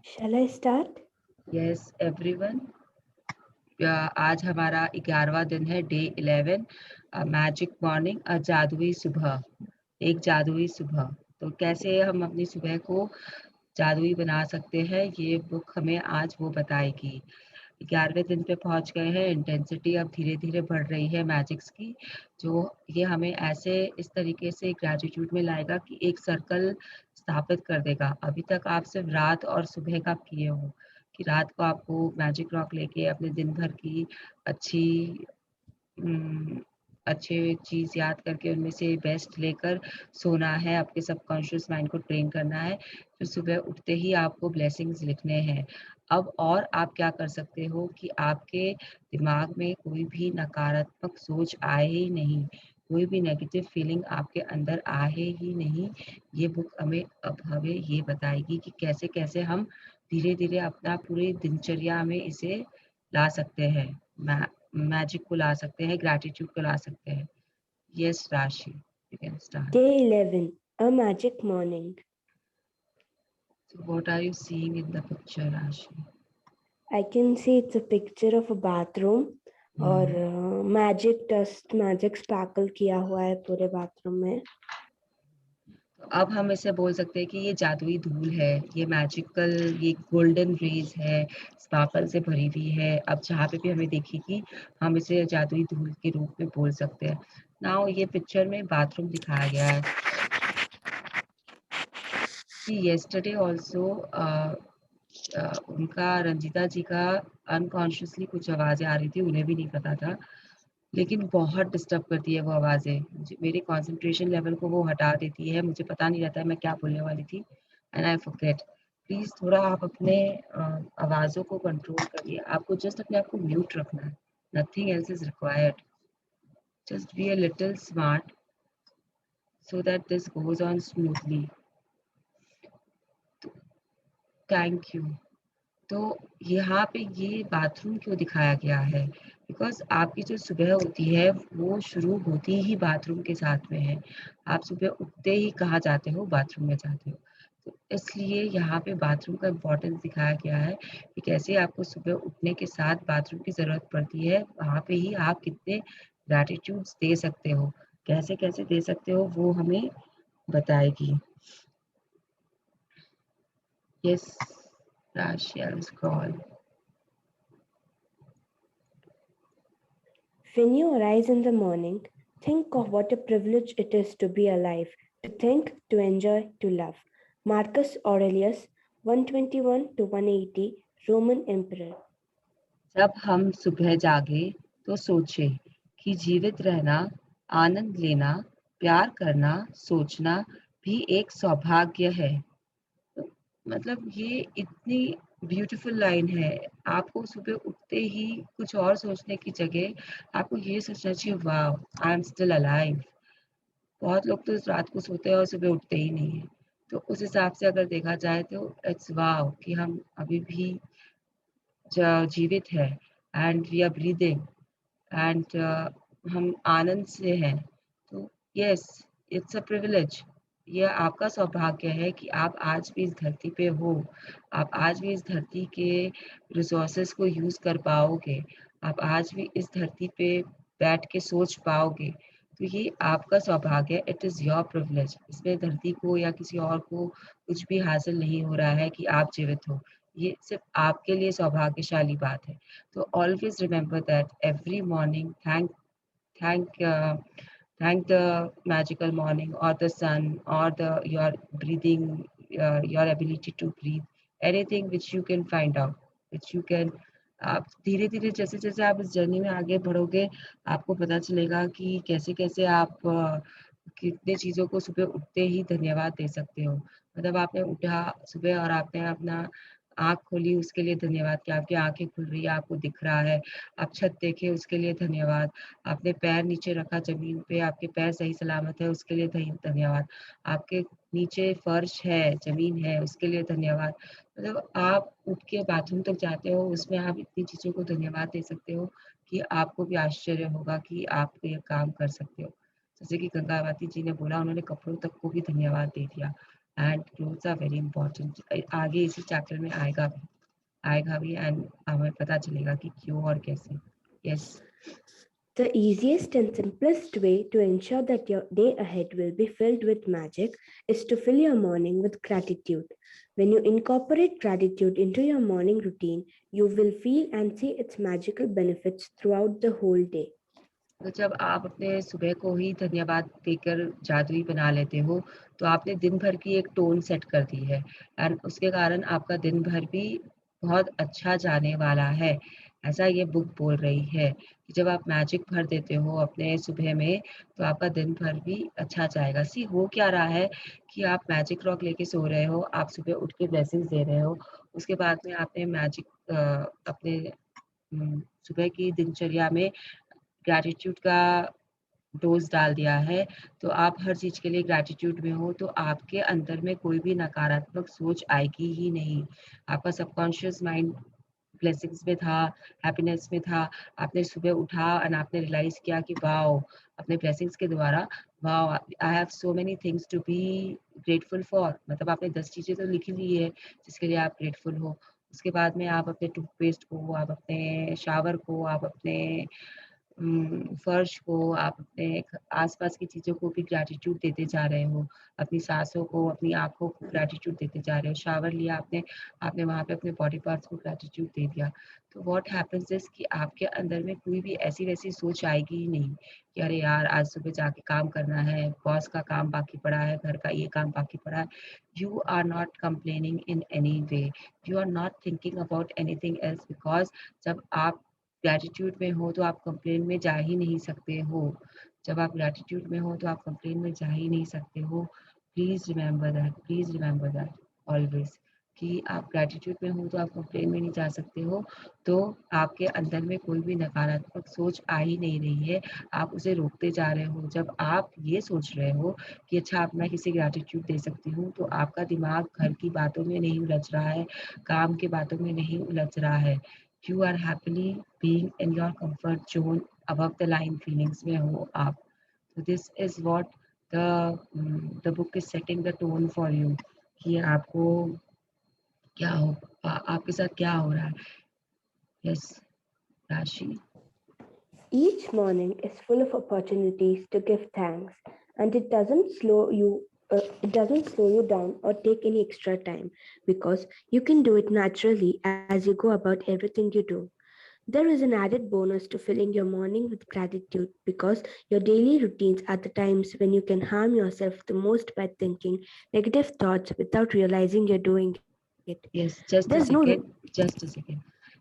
Shall I start? Yes everyone, आज हमारा 11वां दिन है, डे 11, मैजिक मॉर्निंग, जादुई सुबह, एक जादुई सुबह। तो कैसे हम अपनी सुबह को जादुई बना सकते हैं, ये बुक हमें आज वो बताएगी। 11वें दिन पे पहुंच गए हैं। इंटेंसिटी अब धीरे धीरे बढ़ रही है मैजिक्स की, जो ये हमें ऐसे इस तरीके से ग्रेटिट्यूड में लाएगा कि एक सर्कल स्थापित कर देगा। अभी तक आप सिर्फ रात और सुबह का किए हो कि रात को आपको मैजिक रॉक लेके अपने दिन भर की अच्छी अच्छे चीज़ याद करके उनमें से बेस्ट लेकर सोना है, आपके सबकॉन्शियस माइंड को ट्रेन करना है। फिर सुबह उठते ही आपको ब्लेसिंग्स लिखने हैं। अब और आप क्या कर सकते हो कि आपके दिमाग में कोई भी नकारात्मक सोच आए ही नहीं, कोई भी नेगेटिव फीलिंग आपके अंदर आए ही नहीं। ये बुक हमें ये बताएगी कि कैसे-कैसे हम धीरे-धीरे अपना पूरी दिनचर्या में इसे ला सकते हैं। मै मैजिक को ला सकते हैं, ग्रैटिट्यूड को ला सकते हैं। यस राशि, you can start. Day 11, a magic morning. So what are you seeing in the picture, Rashi? I can see it's a picture of a bathroom और मैजिक डस्ट मैजिक स्पार्कल किया हुआ है पूरे bathroom में। तो अब हम इसे बोल सकते हैं कि ये जादुई धूल है, ये मैजिकल, ये गोल्डन रेज है, स्पार्कल से भरी हुई है। अब जहाँ पे भी हमें दिखेगी, हम इसे जादुई धूल के रूप में बोल सकते हैं। नाउ ये पिक्चर में बाथरूम दिखाया गया है। yesterday also उनका रंजीता जी का अनकॉन्शियसली कुछ आवाज़ें आ रही थी, उन्हें भी नहीं पता था, लेकिन बहुत डिस्टर्ब करती है वो आवाज़ें। मेरे कंसंट्रेशन लेवल को वो हटा देती है, मुझे पता नहीं रहता है मैं क्या बोलने वाली थी एंड आई फॉरगेट। प्लीज़ थोड़ा आप अपने आवाज़ों को कंट्रोल करिए, आपको जस्ट अपने आप को म्यूट रखना है, nothing else is required. Just be a little smart so that this goes on smoothly. Thank you. तो यहाँ पे ये बाथरूम क्यों दिखाया गया है? बिकॉज़ आपकी जो सुबह होती है, वो शुरू होती ही बाथरूम के साथ में है। आप सुबह उठते ही कहाँ जाते हो? बाथरूम में जाते हो। तो इसलिए यहाँ पे बाथरूम का इम्पोर्टेंस दिखाया गया है कि कैसे आपको सुबह उठने के साथ बाथरूम की ज़रूरत पड़ती है। वहाँ पे ही आप कितने ग्रैटिट्यूड्स दे सकते हो, कैसे-कैसे दे सकते हो, वो हमें बताएगी। यस, राशि, I will scroll. When you arise in the morning, think of what a privilege it is to be alive, to think, to enjoy, to love. Marcus Aurelius, 121 to 180, Roman Emperor. जब हम सुबह जागे तो सोचे कि जीवित रहना, आनंद लेना, प्यार करना, सोचना भी एक सौभाग्य है। तो मतलब ये इतनी ब्यूटीफुल लाइन है। आपको सुबह उठते ही कुछ और सोचने की जगह आपको ये सोचना चाहिए, wow I am still alive. बहुत लोग तो रात को सोते हैं और सुबह उठते ही नहीं है। तो उस हिसाब से अगर देखा जाए तो इट्स वाओ कि हम अभी भी जीवित है and we are breathing and हम आनंद से हैं। तो यस, इट्स अ प्रिविलेज। ये आपका सौभाग्य है कि आप आज भी इस धरती पे हो। आप आज भी इस धरती के रिसोर्सेज को यूज़ कर पाओगे। आप आज भी इस धरती पे बैठ के सोच पाओगे। तो ये आपका सौभाग्य है, इट इज़ योर प्रिविलेज। इसमें धरती को या किसी और को कुछ भी हासिल नहीं हो रहा है कि आप जीवित हो। ये सिर्फ़ आपके लिए सौभाग्यशाली बात है। So always remember that every morning, thank thank the magical morning or the sun or the your breathing, your ability to breathe, anything which you can find out, which you can आप धीरे-धीरे जैसे-जैसे आप इस journey में आगे बढ़ोगे, आपको पता चलेगा कि कैसे-कैसे आप कितने चीज़ों को सुबह उठते ही धन्यवाद दे सकते हो। मतलब आपने उठा सुबह और आपने अपना आँख खोली उसके लिए धन्यवाद कि आपकी आँखें खुल रही है, आपको दिख रहा है। आप छत देखे उसके लिए धन्यवाद। आपने पैर नीचे रखा ज़मीन पे, आपके पैर सही सलामत है उसके लिए धन्यवाद। आपके नीचे फर्श है, ज़मीन है उसके लिए धन्यवाद। मतलब आप उठ के बाथरूम तक जाते हो, उसमें आप इतनी चीज़ों को धन्यवाद दे सकते हो कि आपको भी आश्चर्य होगा कि आप ये काम कर सकते हो। जैसे कि गंगावती जी ने बोला, उन्होंने कपड़ों तक को भी धन्यवाद दे दिया। And clothes are very important. आगे इसी चैप्टर में आएगा भी एंड हमें पता चलेगा कि क्यों और कैसे। Yes. The easiest and simplest way to ensure that your day ahead will be filled with magic is to fill your morning with gratitude. When you incorporate gratitude into your morning routine, you will feel and see its magical benefits throughout the whole day. तो जब आप अपने सुबह को ही धन्यवाद देकर जादुई बना लेते हो, तो आपने दिन भर की एक टोन सेट कर दी है एंड उसके कारण आपका दिन भर भी बहुत अच्छा जाने वाला है। ऐसा ये बुक बोल रही है कि जब आप मैजिक भर देते हो अपने सुबह में, तो आपका दिन भर भी अच्छा जाएगा। सी हो क्या रहा है कि आप मैजिक रॉक लेके सो रहे हो, आप सुबह उठ के ब्लेसिंग्स दे रहे हो, उसके बाद में आपने अपने सुबह की दिनचर्या में ग्रैटिट्यूड का डोज़ डाल दिया है, तो आप हर चीज़ के लिए ग्रैटिट्यूड में हो, तो आपके अंदर में कोई भी नकारात्मक सोच आएगी ही नहीं। आपका सबकॉन्शियस माइंड ब्लेसिंग्स में था, हैप्पीनेस में था, आपने सुबह उठा एंड आपने रियलाइज़ किया कि वॉव! अपने ब्लेसिंग्स के द्वारा wow! I have so many things to be grateful for, मतलब आपने 10 चीज़ें तो लिख ही ली है, जिसके लिए आप ग्रेटफुल हो। उसके बाद में आप अपने टूथपेस्ट को, आप अपने शावर को, आप अपने फर्श को, आप अपने आस-पास की चीज़ों को भी ग्रैटिट्यूड देते जा रहे हो। अपनी साँसों को, अपनी आँखों को ग्रैटिट्यूड देते जा रहे हो। शावर लिया आपने, आपने वहाँ पे अपने बॉडी पार्ट्स को ग्रैटिट्यूड दे दिया। तो व्हाट हैपेंस इज़ कि आपके अंदर में कोई भी ऐसी-वैसी सोच आएगी ही नहीं कि अरे यार! आज सुबह जाके काम करना है, बॉस का काम बाकी पड़ा है, घर का ये काम बाकी पड़ा है। You are not complaining in any way. You are not thinking about anything else because जब आप ग्रैटिट्यूड में हो तो आप कंप्लेन में जा ही नहीं सकते हो। जब आप ग्रैटिट्यूड में हो तो आप कंप्लेन में जा ही नहीं सकते हो। प्लीज़ रिमेंबर दैट ऑलवेज़ कि आप ग्रैटिट्यूड में हो तो आप कंप्लेन में नहीं जा सकते हो। तो आपके अंदर में कोई भी नकारात्मक सोच आ ही नहीं रही है, आप उसे रोकते जा रहे हो। जब आप ये सोच रहे हो कि अच्छा अब मैं किसी ग्रैटिट्यूड दे सकती हूँ, तो आपका दिमाग घर की बातों में नहीं उलझ रहा है, काम की बातों में नहीं उलझ रहा है। You are happily being in your comfort zone above the line feelings में हो आप। So this is what the book is setting the tone for you कि आपको क्या हो आपके साथ क्या हो रहा है। Yes, राशि। Each morning is full of opportunities to give thanks, and it doesn't slow you down or take any extra time because you can do it naturally as you go about everything you do. There is an added bonus to filling your morning with gratitude because your daily routines are the times when you can harm yourself the most by thinking negative thoughts without realizing you're doing it. Yes, There's no just a second.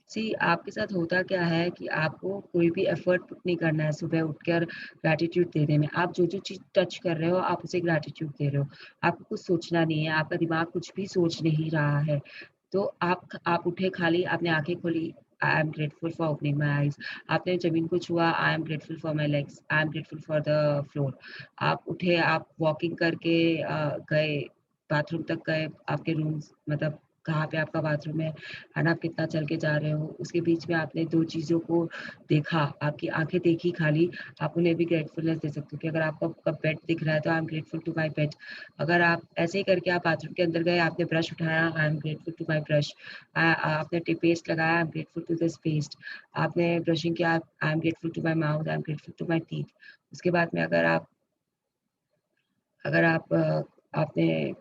See आपके साथ होता क्या है कि आपको कोई भी effort put नहीं करना है सुबह उठकर ग्रैटिट्यूड देने में। आप जो चीज़ टच कर रहे हो आप उसे ग्रैटिट्यूड दे रहे हो। आपको कुछ सोचना नहीं है, आपका दिमाग कुछ भी सोच नहीं रहा है। तो आप उठे खाली, आपने आँखें खोली, आई am grateful for opening my eyes. आपने ज़मीन को छुआ, आई am grateful for my legs, I am grateful for the floor. आप उठे, आप वॉकिंग करके गए, बाथरूम तक गए, आपके रूम्स मतलब कहाँ पे आपका बाथरूम है एंड आप कितना चल के जा रहे हो। उसके बीच में आपने 2 चीज़ों को देखा, आपकी आँखें देखी खाली, आप उन्हें भी ग्रेटफुलनेस दे सकते हो कि अगर आपको आपका बेड दिख रहा है तो I am grateful to my bed. अगर आप ऐसे ही करके आप बाथरूम के अंदर गए, आपने ब्रश उठाया, I am grateful to my brush. आपने पेस्ट लगाया, I am grateful to this paste. आपने ब्रशिंग किया, I am grateful to my mouth, I am grateful to my teeth. उसके बाद में अगर आपने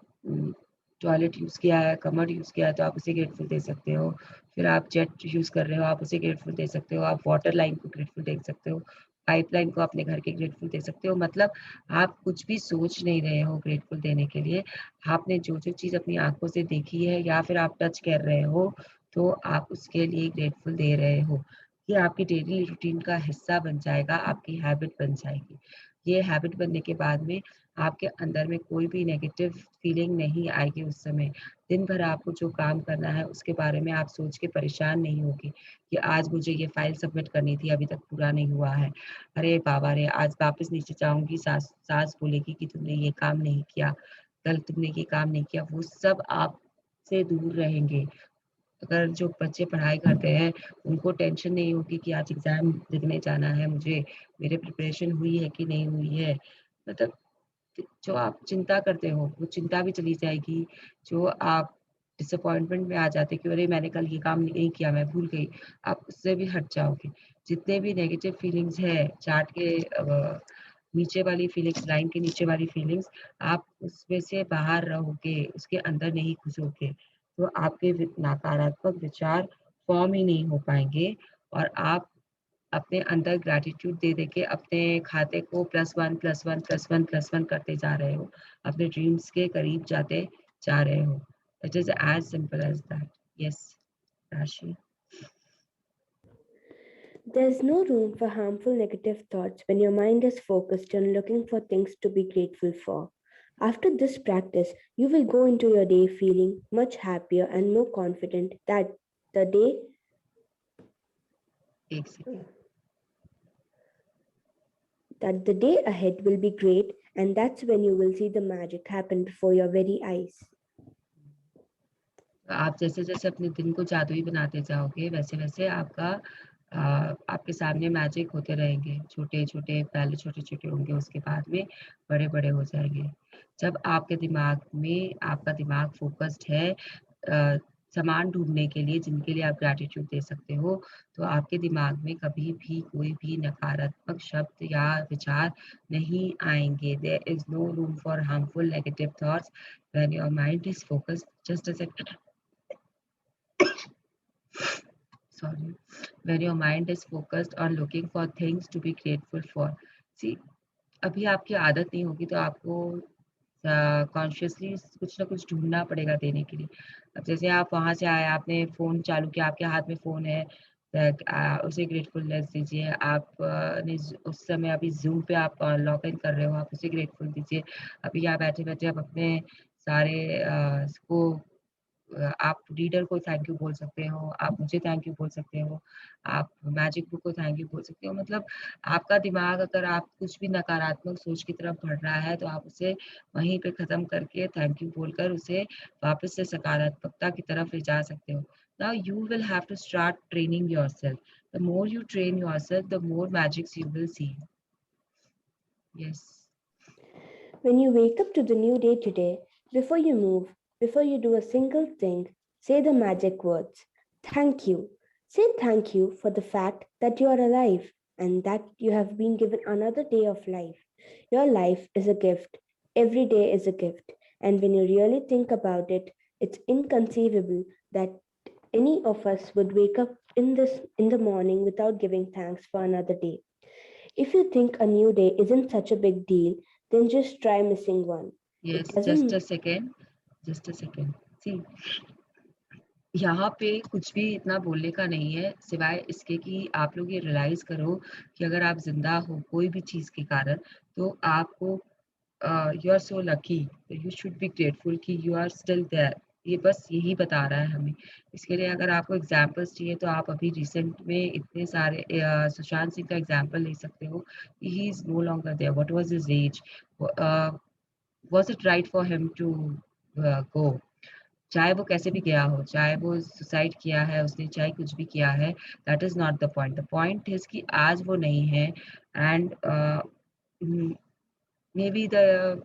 टॉयलेट यूज़ किया है, कमोड यूज़ किया है, तो आप उसे ग्रेटफुल दे सकते हो। फिर आप जेट यूज़ कर रहे हो, आप उसे ग्रेटफुल दे सकते हो। आप वाटर लाइन को ग्रेटफुल दे सकते हो। पाइपलाइन को अपने घर के ग्रेटफुल दे सकते हो। मतलब आप कुछ भी सोच नहीं रहे हो ग्रेटफुल देने के लिए। आपने जो-जो चीज़ अपनी आँखों से देखी है या फिर आप टच कर रहे हो, तो आप उसके लिए ग्रेटफुल दे रहे हो। ये आपकी डेली रूटीन का हिस्सा बन जाएगा, आपकी हैबिट बन जाएगी। ये हैबिट बनने के बाद में आपके अंदर में कोई भी नेगेटिव फीलिंग नहीं आएगी उस समय। दिन भर आपको जो काम करना है उसके बारे में आप सोच के परेशान नहीं होगे कि आज मुझे ये फाइल सबमिट करनी थी, अभी तक पूरा नहीं हुआ है। अरे बाबा रे! आज वापस नीचे जाऊँगी, सास बोलेगी कि तुमने ये काम नहीं किया, कल तुमने ये काम नहीं किया, वो सब आपसे दूर रहेंगे। अगर जो बच्चे पढ़ाई करते हैं, उनको टेंशन नहीं होगी कि आज एग्ज़ाम लिखने जाना है मुझे, मेरी प्रिपरेशन हुई है कि नहीं हुई है। मतलब जो आप चिंता करते हो वो चिंता भी चली जाएगी। जो आप डिसअपॉइंटमेंट में आ जाते हैं कि अरे मैंने कल ये काम नहीं किया, मैं भूल गई, आप उससे भी हट जाओगे। जितने भी नेगेटिव फीलिंग्स हैं चार्ट के नीचे वाली फीलिंग्स, लाइन के नीचे वाली फीलिंग्स, आप उसमें से बाहर रहोगे, उसके अंदर नहीं घुसोगे, तो आपके नकारात्मक विचार फॉर्म ही नहीं हो पाएँगे और आप अपने अंदर ग्रैटिट्यूड दे दे के अपने खाते को +1 +1 +1 +1 करते जा रहे हो। अपने ड्रीम्स के करीब जाते जा रहे हो। It is as simple as that. Yes, राशि। There's no room for harmful negative thoughts when your mind is focused on looking for things to be grateful for. After this practice, you will go into your day feeling much happier and more confident the day 1 second. that the day ahead will be great, and that's when you will see the magic happen before your very eyes. आप जैसे-जैसे अपने दिन को जादुई बनाते जाओगे, वैसे-वैसे आपके सामने मैजिक होते रहेंगे। छोटे-छोटे पहले छोटे-छोटे होंगे, उसके बाद में बड़े-बड़े हो जाएँगे। जब आपका दिमाग फ़ोकस्ड है सामान ढूँढने के लिए जिनके लिए आप ग्रैटिट्यूड दे सकते हो, तो आपके दिमाग में कभी भी कोई भी नकारात्मक शब्द या विचार नहीं आएँगे। There is no room for harmful negative thoughts when your mind is focused just a second. Sorry, when your mind is focused on looking for things to be grateful for. See, अभी आपकी आदत नहीं होगी तो आपको consciously कुछ ना कुछ ढूँढना पड़ेगा देने के लिए। अब जैसे आप वहाँ से आए, आपने फ़ोन चालू किया, आपके हाथ में फ़ोन है, उसे ग्रेटफुलनेस दीजिए। आप ने उस समय अभी ज़ूम पे आप लॉग इन कर रहे हो, आप उसे ग्रेटफुल दीजिए। अभी आप बैठे-बैठे आप अपने सारे इसको आप रीडर को थैंक यू बोल सकते हो, आप मुझे थैंक यू बोल सकते हो, आप मैजिक बुक को थैंक यू बोल सकते हो। मतलब आपका दिमाग अगर आप कुछ भी नकारात्मक सोच की तरफ बढ़ रहा है, तो आप उसे वहीं पे ख़त्म करके थैंक यू बोलकर उसे वापस से सकारात्मकता की तरफ ले जा सकते हो। Now you will have to start training yourself. The more you train yourself, the more magics you will see. Yes. When you wake up to the new day today, before you move, before you do a single thing, say the magic words. Thank you. Say thank you for the fact that you are alive and that you have been given another day of life. Your life is a gift. Every day is a gift. And when you really think about it, it's inconceivable that any of us would wake up in the morning without giving thanks for another day. If you think a new day isn't such a big deal, then just try missing one. It yes, just a doesn't second, just a second. See, यहाँ पे कुछ भी इतना बोलने का नहीं है, सिवाय इसके कि आप लोग ये रियलाइज़ करो कि अगर आप ज़िंदा हो कोई भी चीज़ के कारण, तो आपको you are so lucky, you should be grateful कि यू आर स्टिल देयर। ये बस यही बता रहा है हमें। इसके लिए अगर आपको एग्ज़ाम्पल्स चाहिए तो आप अभी रिसेंट में इतने सारे सुशांत सिंह का एग्ज़ाम्पल ले सकते हो कि he is no longer there. What was his age? Was it right for him to go? चाहे वो कैसे भी गया हो, चाहे वो सुसाइड किया है उसने, चाहे कुछ भी किया है, that is not the point. The point is कि आज वो नहीं है and maybe the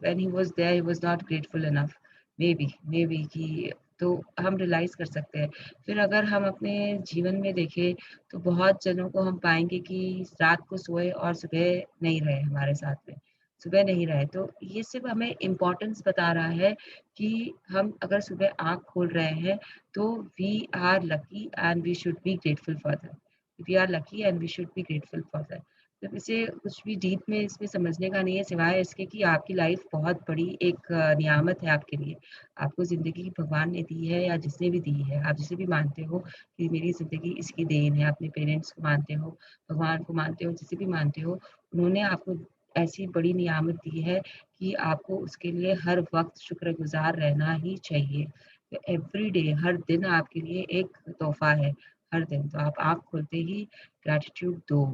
when he was there he was not grateful enough. Maybe कि तो हम रियलाइज़ कर सकते हैं। फिर अगर हम अपने जीवन में देखें, तो बहुत जनों को हम पाएँगे कि रात को सोए और सुबह नहीं रहे हमारे साथ में, सुबह नहीं रहे। तो ये सिर्फ़ हमें इम्पोर्टेंस बता रहा है कि हम अगर सुबह आँख खोल रहे हैं, तो we are lucky and we should be grateful for that. We are lucky and we should be grateful for that. तो इसे कुछ भी डीप में इसमें समझने का नहीं है, सिवाय इसके कि आपकी लाइफ़ बहुत बड़ी एक नियामत है आपके लिए। आपको ज़िंदगी भगवान ने दी है या जिसने भी दी है, आप जिसे भी मानते हो कि मेरी ज़िंदगी इसकी देन है, अपने पेरेंट्स को मानते हो, भगवान को मानते हो, जिसे भी मानते हो, उन्होंने आपको ऐसी बड़ी नियामत दी है कि आपको उसके लिए हर वक़्त शुक्रगुज़ार रहना ही चाहिए। तो एवरीडे हर दिन आपके लिए एक तोहफ़ा है, हर दिन। तो आप आँख खोलते ही ग्रैटिट्यूड दो,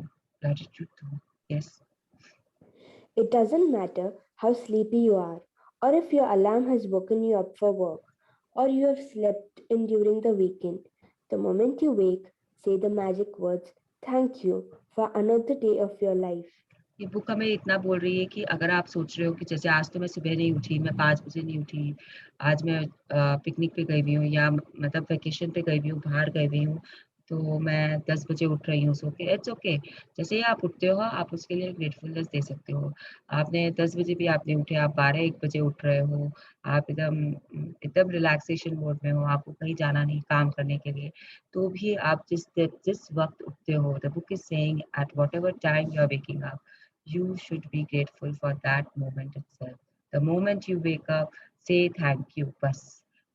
ग्रैटिट्यूड दो। Yes. It doesn't matter how sleepy you are, or if your alarm has woken you up for work, or you have slept in during the weekend. The moment you wake, say the magic words, thank you for another day of your life. ये book हमें इतना बोल रही है कि अगर आप सोच रहे हो कि जैसे आज तो मैं सुबह नहीं उठी, मैं 5 बजे नहीं उठी, आज मैं पिकनिक पे गई हुई हूँ या मतलब वैकेशन पे गई हुई हूँ, बाहर गई हुई हूँ, तो मैं 10 बजे उठ रही हूँ सो के, इट्स ओके। जैसे ही आप उठते हो, आप उसके लिए ग्रेटफुलनेस दे सकते हो। आपने 10 बजे भी आप नहीं उठे, आप 12-1 बजे उठ रहे हो, आप एकदम रिलैक्सेशन मोड में हो, आपको कहीं जाना नहीं काम करने के लिए, तो भी आप जिस वक़्त उठते हो, the book is saying at whatever time you are waking up, you should be grateful for that moment itself. The moment you wake up, say thank you बस।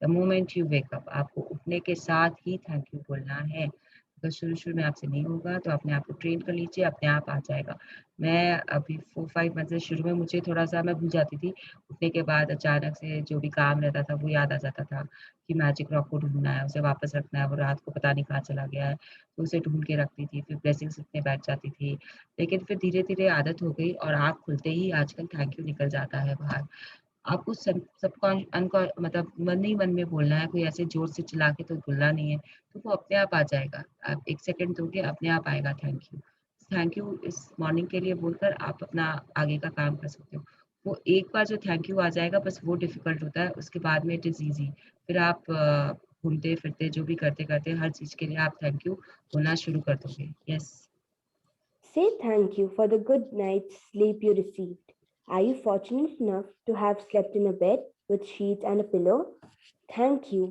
The moment you wake up, आपको उठने के साथ ही thank you बोलना है। अगर शुरू-शुरू में आपसे नहीं होगा तो अपने आप को ट्रेन कर लीजिए, अपने आप आ जाएगा। मैं अभी 4-5 मंथ से शुरू में मुझे थोड़ा-सा मैं भूल जाती थी। उठने के बाद अचानक से जो भी काम रहता था वो याद आ जाता था कि मैजिक रॉक को ढूँढना है, उसे वापस रखना है, वो रात को पता नहीं कहाँ चला गया है। तो उसे ढूँढ के रखती थी, फिर ब्लेसिंग्स लिखने बैठ जाती थी। लेकिन फिर धीरे-धीरे आदत हो गई और आँख खुलते ही आजकल थैंक यू निकल जाता है बाहर। आपको सबकॉन अनकॉन मतलब मन ही मन में बोलना है, कोई ऐसे ज़ोर से चिल्ला के तो बोलना नहीं है, तो वो अपने आप आ जाएगा। आप 1 सेकंड दोगे, अपने आप आएगा थैंक यू। थैंक यू इस मॉर्निंग के लिए बोलकर आप अपना आगे का काम कर सकते हो। वो एक बार जो थैंक यू आ जाएगा बस वो डिफ़िकल्ट होता है, उसके बाद में इट इज़ ईज़ी। फिर आप घूमते-फिरते जो भी करते-करते हर चीज़ के लिए आप थैंक यू बोलना शुरू कर दोगे। Yes. Say thank you for the good night's sleep you received. Are you fortunate enough to have slept in a bed with sheets and a pillow? Thank you.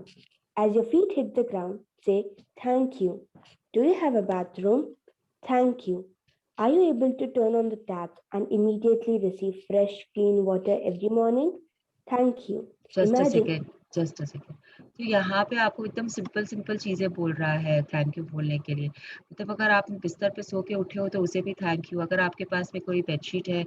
As your feet hit the ground, say thank you. Do you have a bathroom? Thank you. Are you able to turn on the tap and immediately receive fresh, clean water every morning? Thank you. Just a Imagine second, just a second. तो यहाँ पे आपको एकदम simple simple चीज़ें बोल रहा है thank you बोलने के लिए। मतलब अगर आप बिस्तर पे सो के उठे हो तो उसे भी थैंक यू। अगर आपके पास में कोई बेडशीट है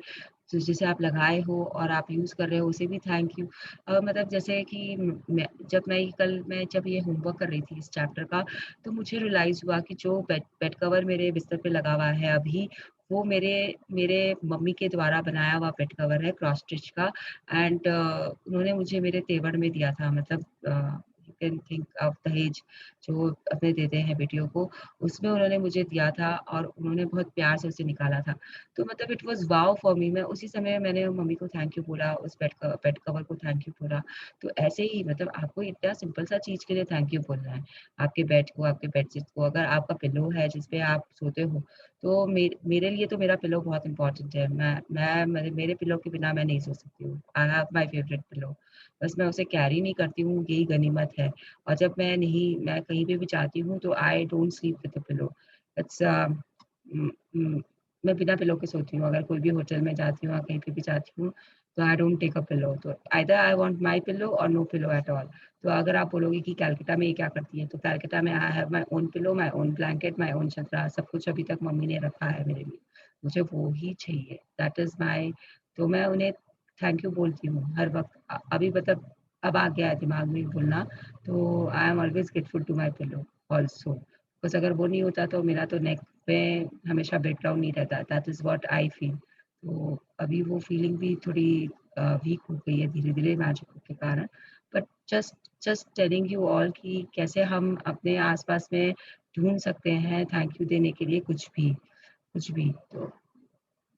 तो जिसे आप लगाए हो और आप यूज़ कर रहे हो उसे भी थैंक यू। मतलब जैसे कि मैं जब ये होमवर्क कर रही थी इस चैप्टर का, तो मुझे रियलाइज़ हुआ कि जो बेड बेड कवर मेरे बिस्तर पे लगा हुआ है अभी, वो मेरे मेरे मम्मी के द्वारा बनाया हुआ बेड कवर है क्रॉस स्टिच का। एंड उन्होंने मुझे मेरे तेवर में दिया था मतलब यू कैन थिंक ऑफ दहेज जो अपने देते हैं बेटियों को, उसमें उन्होंने मुझे दिया था और उन्होंने बहुत प्यार से उसे निकाला था। तो मतलब it was wow for me. मैं उसी समय मैंने मम्मी को थैंक यू बोला, उस बेड कवर को थैंक यू बोला। तो ऐसे ही मतलब आपको इतना सिंपल सा चीज़ के लिए थैंक यू बोलना है। आपके बेड को, आपके बेडशीट को, अगर आपका पिलो है जिस पे आप सोते हो, तो मेरे लिए तो मेरा पिलो बहुत इम्पोर्टेंट है। मेरे पिलो के बिना मैं नहीं सो सकती हूँ। I have my favourite pillow. बस मैं उसे कैरी नहीं करती हूँ, यही गनीमत है। और जब मैं कहीं पे भी जाती हूँ तो I don't sleep with the pillow. It's um um, मैं बिना पिलो के सोती हूँ। अगर कोई भी होटल में जाती हूँ या कहीं पे भी जाती हूँ, तो I don't take a pillow. तो either I want my pillow और नो पिलो एट ऑल। तो अगर आप बोलोगे कि कलकत्ता में ये क्या करती है? तो कलकत्ता में I have my own pillow, my own blanket, my own चदरा, सब कुछ अभी तक मम्मी ने रखा है मेरे लिए। मुझे वो ही चाहिए। दैट इज़ माय तो मैं उन्हें थैंक यू बोलती हूँ हर वक़्त। अभी मतलब अब आ गया है दिमाग में बोलना, तो I am always grateful to my pillow also. Because अगर वो नहीं होता तो मेरा तो नेक पे हमेशा ब्रेकडाउन नहीं रहता। That is what I feel. तो अभी वो फीलिंग भी थोड़ी वीक हो गई है धीरे-धीरे मैजिक के कारण। But just just telling you all कि कैसे हम अपने आस-पास में ढूँढ सकते हैं थैंक यू देने के लिए कुछ भी, कुछ भी।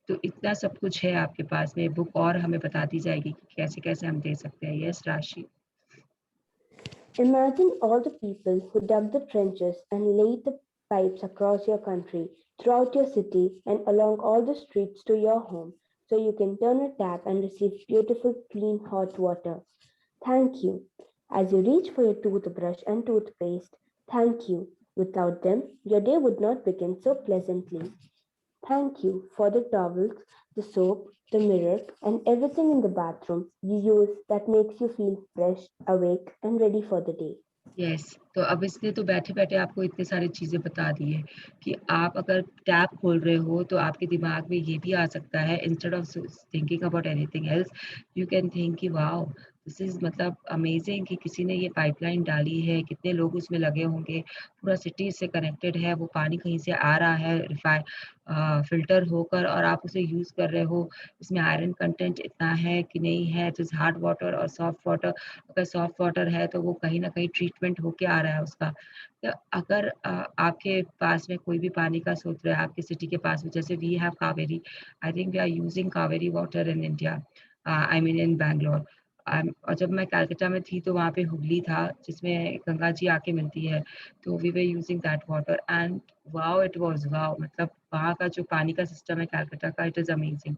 तो इतना सब कुछ है आपके पास में, बुक और हमें बताती जाएगी कि कैसे-कैसे हम दे सकते हैं। यस राशि। Imagine all the people who dug the trenches and laid the pipes across your country, throughout your city, and along all the streets to your home, so you can turn a tap and receive beautiful, clean, hot water. Thank you. As you reach for your toothbrush and toothpaste, thank you. Without them, your day would not begin so pleasantly. Thank you for the towels, the soap, the mirror, and everything in the bathroom you use that makes you feel fresh, awake, and ready for the day. Yes, तो अब इसने तो बैठे-बैठे आपको इतनी सारी चीज़ें बता दी है कि आप अगर टैप खोल रहे हो तो आपके दिमाग में ये भी आ सकता है instead of thinking about anything else, you can think कि वाओ! दिस इज मतलब अमेजिंग कि किसी ने ये पाइपलाइन डाली है, कितने लोग उसमें लगे होंगे, पूरा सिटी से कनेक्टेड है, वो पानी कहीं से आ रहा है फिल्टर होकर और आप उसे यूज कर रहे हो। इसमें आयरन कंटेंट इतना है कि नहीं है, इट इज हार्ड वाटर और सॉफ्ट वाटर। अगर सॉफ्ट वाटर है तो वो कहीं ना कहीं ट्रीटमेंट होके आ रहा है उसका। तो अगर आपके पास में कोई भी पानी का स्रोत है आपके सिटी के पास में, जैसे we have Kaveri, I think we are using Kaveri water in India, I mean in Bangalore. और जब मैं कलकत्ता में थी तो वहाँ पे हुगली था जिसमें गंगा जी आके मिलती है, तो we were using that water and wow it was wow. मतलब वहाँ का जो पानी का सिस्टम है कलकत्ता का, इट इज अमेजिंग।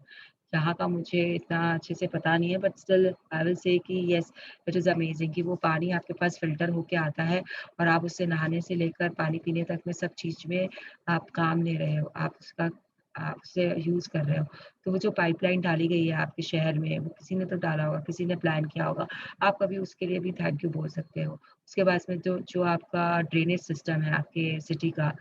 यहाँ का मुझे इतना अच्छे से पता नहीं है, but still I will say कि यस, इट इज अमेजिंग कि वो पानी आपके पास फिल्टर होके आता है और आप उससे नहाने से लेकर पानी पीने तक में सब चीज में आप काम ले रहे हो, आप उससे यूज कर रहे हो। तो वो जो पाइपलाइन डाली गई है आपके शहर में, वो किसी ने तो डाला होगा, किसी ने प्लान किया होगा। आप कभी उसके लिए भी थैंक यू बोल सकते हो। उसके बाद में जो जो आपका ड्रेनेज सिस्टम है आपके सिटी का,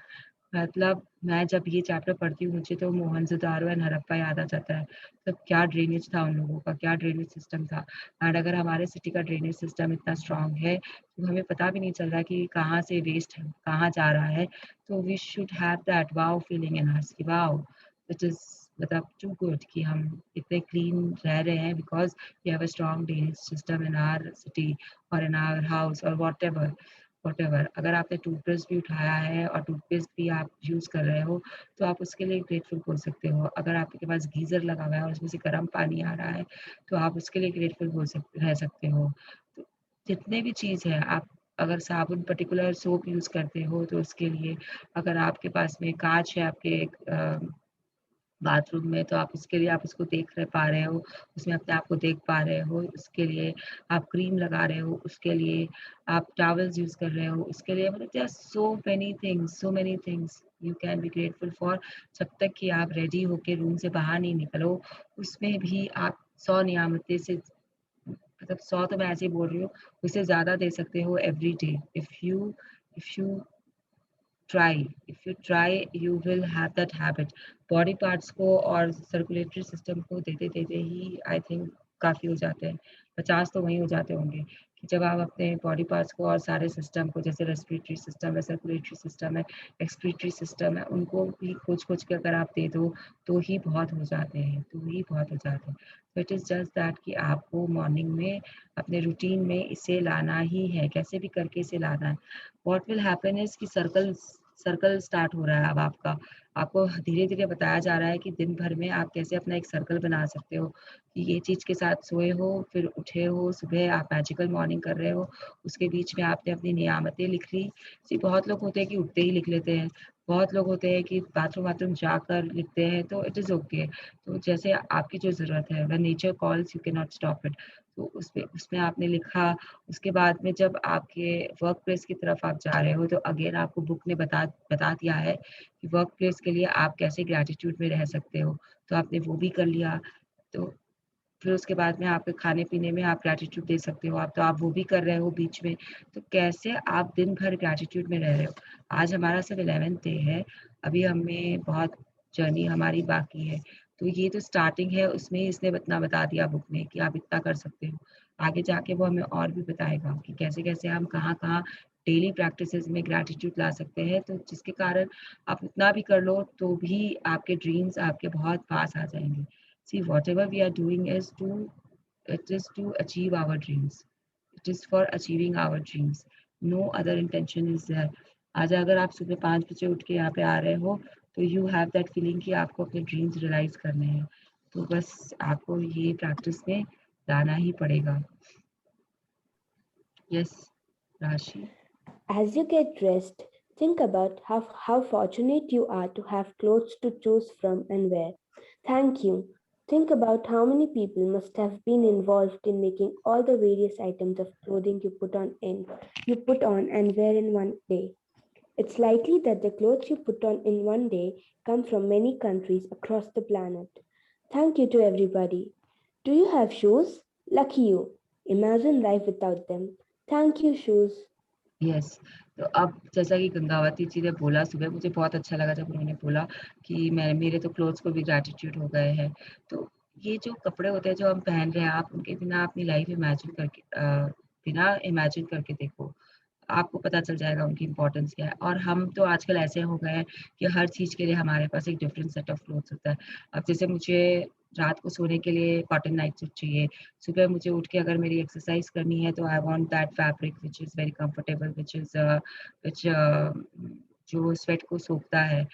मतलब मैं जब ये चैप्टर पढ़ती हूँ मुझे तो मोहनजोदारो एंड हड़प्पा याद आ जाता है। मतलब क्या ड्रेनेज था उन लोगों का, क्या ड्रेनेज सिस्टम था। एंड अगर हमारे सिटी का ड्रेनेज सिस्टम इतना स्ट्रांग है तो हमें पता भी नहीं चल रहा कि कहाँ से वेस्ट कहाँ जा रहा है। तो we should have that wow feeling in us कि वाओ, इट इज मतलब टू गुड कि हम इतने क्लीन रह रहे हैं because we have a strong drainage system in our city और इन आवर हाउस और वॉटेवर। अगर आपने टूथब्रश भी उठाया है और टूथपेस्ट भी आप यूज़ कर रहे हो तो आप उसके लिए ग्रेटफुल बोल सकते हो। अगर आपके पास गीज़र लगा हुआ है और उसमें से गर्म पानी आ रहा है तो आप उसके लिए ग्रेटफुल रह सकते हो। तो जितने भी चीज़ है, आप अगर साबुन पर्टिकुलर सोप यूज़ करते हो तो उसके लिए, अगर आपके पास में काँच है आपके बाथरूम में तो आप उसके लिए आप उसको देख रहे पा रहे हो, उसमें अपने आप को देख पा रहे हो, उसके लिए आप क्रीम लगा रहे हो, उसके लिए आप टॉवल्स यूज़ कर रहे हो, उसके लिए मतलब there are so many things you can be grateful for. जब तक कि आप रेडी होके रूम से बाहर नहीं निकलो, उसमें भी आप 100 नियामतें से, मतलब 100 तो मैं ऐसे ही बोल रही हूँ, उससे ज़्यादा दे सकते हो every day. If you try you will have that habit. Body parts को और सर्कुलेटरी सिस्टम को देते देते ही आई थिंक काफ़ी हो जाते हैं, 50 तो वहीं हो जाते होंगे कि जब आप अपने बॉडी पार्ट्स को और सारे सिस्टम को, जैसे रेस्पिरेटरी सिस्टम है, सर्कुलेटरी सिस्टम है, एक्सक्रीटरी सिस्टम है, उनको भी खोज के अगर आप दे दो तो ही बहुत हो जाते हैं, तो ही बहुत हो जाते हैं। तो इट इज़ जस्ट दैट कि आपको मॉर्निंग में अपने रूटीन में इसे लाना ही है, कैसे भी करके इसे लाना है। व्हाट विल हैपन इज़ कि सर्कल स्टार्ट हो रहा है अब आपका। आपको धीरे-धीरे बताया जा रहा है कि दिन भर में आप कैसे अपना एक सर्कल बना सकते हो, कि ये चीज़ के साथ सोए हो, फिर उठे हो, सुबह आप मैजिकल मॉर्निंग कर रहे हो, उसके बीच में आपने अपनी नियामतें लिख ली। जी, बहुत लोग होते हैं कि उठते ही लिख लेते हैं, बहुत लोग होते हैं कि बाथरूम-वाथरूम जाकर लिखते हैं, तो इट इज़ ओके। तो जैसे आपकी जो ज़रूरत है, when nature calls you can not stop it. तो उसपे उसमें आपने लिखा। उसके बाद में जब आपके वर्क प्लेस की तरफ आप जा रहे हो तो अगेन आपको बुक ने बता दिया है कि वर्क प्लेस के लिए आप कैसे ग्रैटिट्यूड में रह सकते हो, तो आपने वो भी कर लिया। तो फिर उसके बाद में आपके खाने-पीने में आप ग्रैटिट्यूड दे सकते हो, आप तो आप वो भी कर रहे हो बीच में। तो कैसे आप दिन भर ग्रैटिट्यूड में रह रहे हो। आज हमारा सिर्फ 11th डे है, अभी हमें बहुत जर्नी हमारी बाकी है। तो ये तो स्टार्टिंग है, उसमें ही इसने इतना बता दिया बुक ने कि आप इतना कर सकते हो। आगे जाके वो हमें और भी बताएगा कि कैसे-कैसे हम कहाँ-कहाँ डेली प्रैक्टिसेज़ में ग्रैटिट्यूड ला सकते हैं, तो जिसके कारण आप उतना भी कर लो तो भी आपके ड्रीम्स आपके बहुत पास आ जाएँगे। See, whatever we are doing it is to achieve our dreams. It is for achieving our dreams. No other intention is there. आज अगर आप सुबह 5 बजे उठ के यहाँ पे आ रहे हो, तो यू हैव दैट फीलिंग कि आपको अपने ड्रीम्स रियलाइज़ करने हैं। तो बस आपको ये प्रैक्टिस में लाना ही पड़ेगा। यस, राशि। As you get dressed, think about how fortunate you are to have clothes to choose from and wear. Thank you. Think about how many people must have been involved in making all the various items of clothing you put on and wear in one day. It's likely that the clothes you put on in one day come from many countries across the planet. Thank you to everybody. Do you have shoes? Lucky you. Imagine life without them. Thank you, shoes. Yes. तो अब जैसा कि गंगावती जी ने बोला सुबह, मुझे बहुत अच्छा लगा जब उन्होंने बोला कि मैं मेरे तो क्लोथ्स को भी ग्रैटिट्यूड हो गए हैं। तो ये जो कपड़े होते हैं जो हम पहन रहे हैं, आप उनके बिना अपनी लाइफ इमेजिन करके बिना इमेजिन करके देखो, आपको पता चल जाएगा उनकी इम्पोर्टेंस क्या है। और हम तो आजकल ऐसे हो गए हैं कि हर चीज़ के लिए हमारे पास एक डिफरेंट सेट ऑफ क्लोथ्स होता है। अब जैसे मुझे रात को सोने के लिए कॉटन नाइट सूट चाहिए, सुबह मुझे उठ के अगर मेरी एक्सरसाइज करनी है तो I want that fabric which is very comfortable, which जो स्वेट को सोखता है,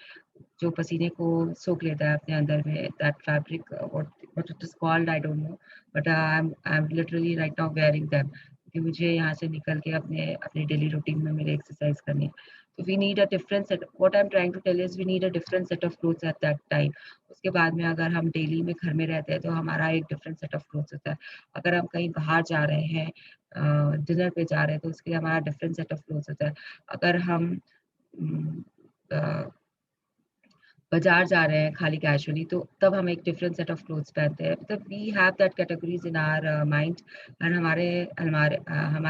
जो पसीने को सोख लेता है अपने अंदर में, that fabric what it is called I don't know, but I am literally right now wearing them, क्योंकि मुझे यहाँ से निकल के अपने अपने डेली रूटीन में मेरे एक्सरसाइज करनी है। तो we need a different set, what I am trying to tell is we need a different set of clothes at that time. उसके बाद में अगर हम डेली में घर में रहते हैं तो हमारा एक डिफरेंट सेट ऑफ क्लोथ्स होता है। अगर हम कहीं बाहर जा रहे हैं, डिनर पे जा रहे हैं, तो उसके लिए हमारा डिफरेंट सेट ऑफ क्लोथ्स होता है। अगर हम उम, अ बाज़ार जा रहे हैं खाली कैजुअली, तो तब हम एक डिफरेंट सेट ऑफ क्लोथ्स पहनते हैं। मतलब we have that categories in our mind, और हमारे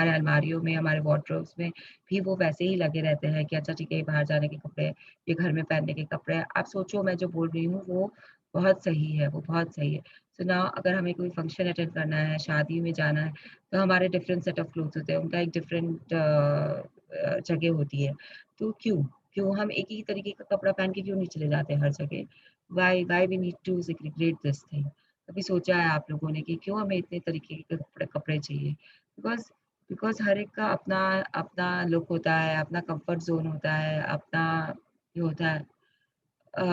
अलमारियों में, हमारे वार्डरोब्स में भी वो वैसे ही लगे रहते हैं कि अच्छा ठीक है, ये बाहर जाने के कपड़े हैं, ये घर में पहनने के कपड़े हैं। आप सोचो, मैं जो बोल रही हूँ वो बहुत सही है, वो बहुत सही है। सो नाउ अगर हमें कोई फंक्शन अटेंड करना है, शादी में जाना है, तो हमारे डिफरेंट सेट ऑफ क्लोथ्स होते हैं, उनका एक डिफरेंट जगह होती है। तो क्यों? क्यों हम एक ही तरीके का कपड़ा पहन के क्यों नहीं चले जाते हर जगह? Why we need to segregate this thing? कभी सोचा है आप लोगों ने कि क्यों हमें इतने तरीके के कपड़े चाहिए? बिकॉज़ बिकॉज़ हर एक का अपना अपना लुक होता है, अपना कम्फर्ट ज़ोन होता है, अपना ये होता है, अ,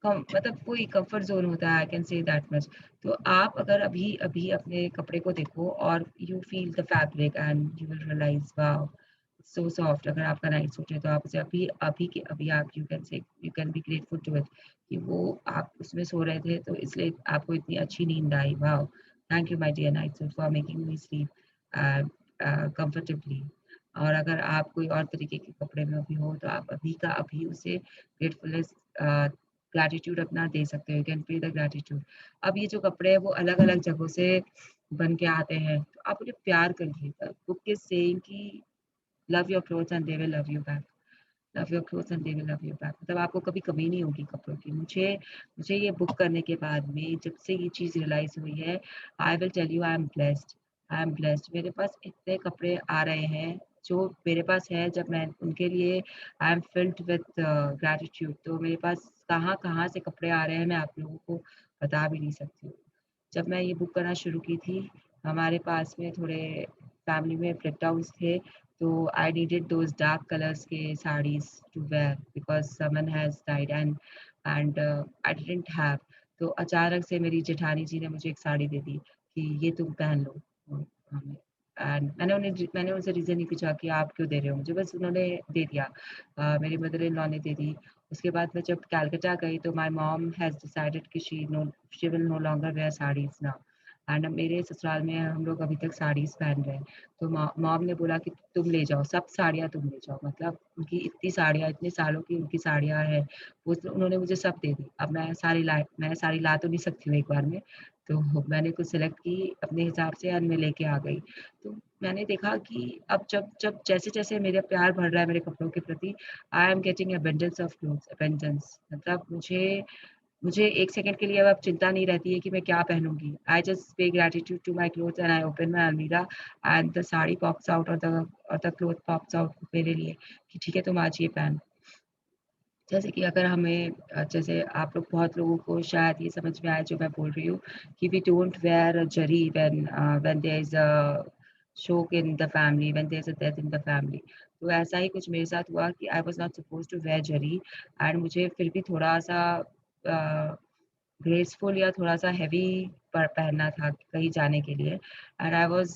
कम मतलब कोई कम्फर्ट ज़ोन होता है, I can say that much. तो आप अगर अभी-अभी अपने कपड़े को देखो और you feel the fabric and you will realise wow! So soft. अगर आपका नाइट सूट है तो आप उसे अभी अभी के अभी आप you can be grateful to it कि वो आप उसमें सो रहे थे तो इसलिए आपको इतनी अच्छी नींद आई। Wow! Thank you my dear night suit for making me sleep comfortably. और अगर आप कोई और तरीके के कपड़े में अभी हो तो आप अभी का अभी उसे ग्रेटफुलनेस ग्रैटिट्यूड अपना दे सकते हो, you can pay the gratitude. अब ये जो कपड़े हैं वो अलग-अलग जगहों से बन के आते हैं, तो आप उन्हें प्यार करिए। द बुक इज़ सेइंग कि love your clothes and they will love you back. Love your clothes and they will love you back. मतलब आपको कभी कमी नहीं होगी कपड़ों की। मुझे मुझे ये बुक करने के बाद में जब से ये चीज़ रियलाइज़ हुई है, I will tell you I am blessed. I am blessed. मेरे पास इतने कपड़े आ रहे हैं, जो मेरे पास है, जब मैं उनके लिए I am filled with gratitude. तो मेरे पास कहाँ-कहाँ से कपड़े आ रहे हैं, मैं आप लोगों को बता भी नहीं सकती हूँ। जब मैं ये बुक करना शुरू की थी, हमारे पास में थोड़े फैमिली में ब्रेकडाउन्स थे, तो I needed those dark colours के saris to wear because someone has died and I didn't have. तो अचानक से मेरी जेठानी जी ने मुझे एक साड़ी दे दी कि ये तुम पहन लो। एंड मैंने उनसे रीज़न नहीं पूछा कि आप क्यों दे रहे हो मुझे, बस उन्होंने दे दिया। मेरी मदर इन लॉ ने दे दी। उसके बाद मैं जब कलकत्ता गई तो माय मॉम हैज़ डिसाइडेड कि she will no longer wear saris now. And मेरे ससुराल में हम लोग अभी तक साड़ीज़ पहन रहे हैं। तो मॉम ने बोला कि तुम ले जाओ, सब साड़ियाँ तुम ले जाओ। मतलब उनकी इतनी साड़ियाँ, इतने सालों की उनकी साड़ियाँ हैं, वो तो उन्होंने मुझे सब दे दी। अब मैं साड़ी ला तो नहीं सकती हूँ एक बार में, तो मैंने कुछ सेलेक्ट की अपने हिसाब से और मैं लेके आ गई। तो मैंने देखा कि अब जब जब जैसे-जैसे मेरा प्यार बढ़ रहा है मेरे कपड़ों के प्रति, I am getting abundance of clothes, abundance. मतलब मुझे मुझे 1 सेकंड के लिए अब चिंता नहीं रहती है कि मैं क्या पहनूँगी। I just pay gratitude to my clothes and I open my almirah and the sari pops out और द क्लॉथ पॉप्स आउट मेरे लिए कि ठीक है, तुम आज ये पहनो। जैसे कि अगर हमें जैसे आप लोग, बहुत लोगों को शायद ये समझ में आए जो मैं बोल रही हूँ कि we don't wear zari when there is a shok in the family, when there is a death in the family. तो ऐसा ही कुछ मेरे साथ हुआ कि I was not supposed to wear zari and मुझे फिर भी थोड़ा-सा ग्रेसफुल या थोड़ा-सा हेवी पहनना था कहीं जाने के लिए एंड आई वाज़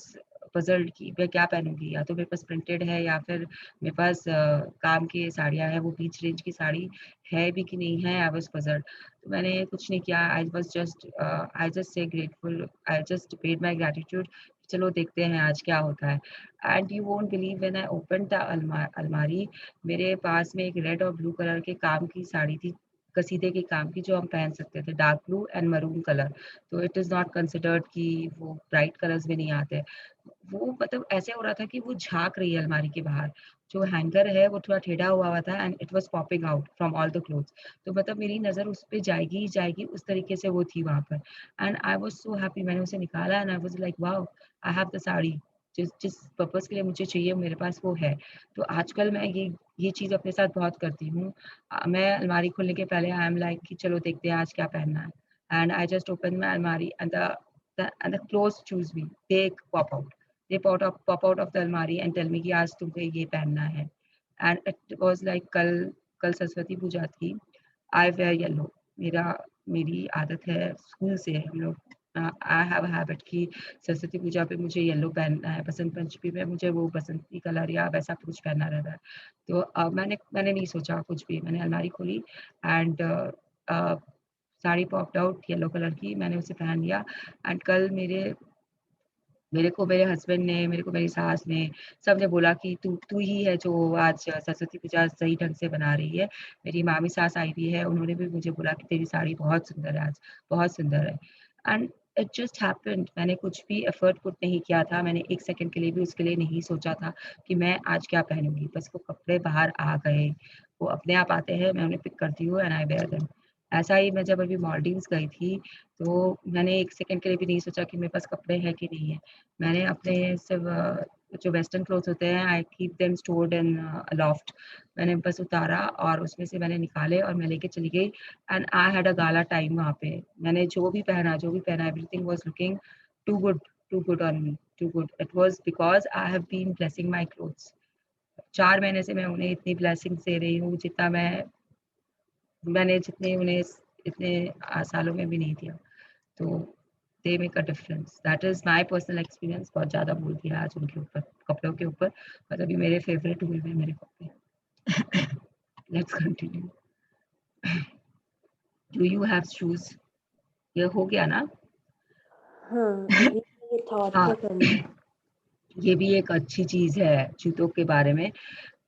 पज़ल्ड कि मैं क्या पहनूँगी? या तो मेरे पास प्रिंटेड है या फिर मेरे पास काम की साड़ियाँ हैं, वो बीच रेंज की साड़ी है भी कि नहीं है, आई वाज़ पज़ल्ड। तो मैंने कुछ नहीं किया, I just say grateful, I just paid my gratitude. चलो देखते हैं आज क्या होता है। And you won't believe when I opened the अलमारी, मेरे पास में एक रेड और ब्लू कलर के काम की साड़ी थी, कसीदे के काम की, जो हम पहन सकते थे, dark blue and maroon colour. तो इट इज़ नॉट कंसिडर्ड कि वो ब्राइट कलर्स में नहीं आते। वो मतलब ऐसे हो रहा था कि वो झाँक रही है अलमारी के बाहर। जो हैंगर है वो थोड़ा टेढ़ा हुआ था and it was popping out from all the clothes. तो मतलब मेरी नज़र उस पे जाएगी ही जाएगी, उस तरीके से वो थी वहाँ पर। And I was so happy, मैंने उसे निकाला and I was like wow! I have the sari. जिस जिस पर्पज़ के लिए मुझे चाहिए मेरे पास वो है। तो आजकल मैं ये चीज़ अपने साथ बहुत करती हूँ। मैं अलमारी खोलने के पहले आई एम लाइक कि चलो देखते हैं आज क्या पहनना है। And I just open my almari and the clothes choose me, they pop out. They pop out of the अलमारी and tell me कि आज तुमको ये पहनना है। And it was like कल सरस्वती पूजा थी। I wear yellow। मेरी आदत है स्कूल से, हम लोग आई हैव अ हैबिट कि सरस्वती पूजा पे मुझे येलो पहनना है, बसंत पंचमी पे मुझे वो बसंती कलर या वैसा कुछ पहनना रहता है। तो मैंने नहीं सोचा कुछ भी, मैंने अलमारी खोली and sari popped out yellow colour की, मैंने उसे पहन लिया। एंड कल मेरे को मेरे हस्बैंड ने, मेरे को मेरी सास ने, सबने बोला कि तू तू ही है जो आज सरस्वती पूजा सही ढंग से बना रही है। मेरी मामी सास आई हुई है, उन्होंने भी मुझे बोला कि तेरी साड़ी बहुत सुंदर है आज, बहुत सुंदर है। एंड इट जस्ट हैपेंड, मैंने कुछ भी एफर्ट पुट नहीं किया था, मैंने 1 सेकंड के लिए भी उसके लिए नहीं सोचा था कि मैं आज क्या पहनूँगी। बस वो कपड़े बाहर आ गए, वो अपने आप आते हैं, मैं उन्हें पिक करती हूँ एंड आई वियर देम। ऐसा ही मैं जब अभी मालदीव्स गई थी, तो मैंने 1 सेकंड के लिए भी नहीं सोचा कि मेरे पास कपड़े हैं कि नहीं है। मैंने अपने सिर्फ जो वेस्टर्न क्लोथ्स होते हैं, I keep them stored in a loft. मैंने बस उतारा और उसमें से मैंने निकाले और मैं लेके चली गई and I had a gala time वहाँ पे। मैंने जो भी पहना everything was looking too good too good on me, too good. It was because I have been blessing my clothes. 4 महीने से मैं उन्हें इतनी ब्लेसिंग्स दे रही हूँ, मैंने जितने उन्हें इतने सालों में भी नहीं दिया। तो they make a difference. That is my personal experience. बहुत ज़्यादा बोल दिया आज उनके ऊपर, कपड़ों के ऊपर, और अभी मेरे फेवरेट हुए हुए मेरे कपड़े। Let's continue. Do you have shoes? ये हो गया ना? हाँ, अभी ये थॉट हाँ, पे करना है। ये भी एक अच्छी चीज़ है जूतों के बारे में।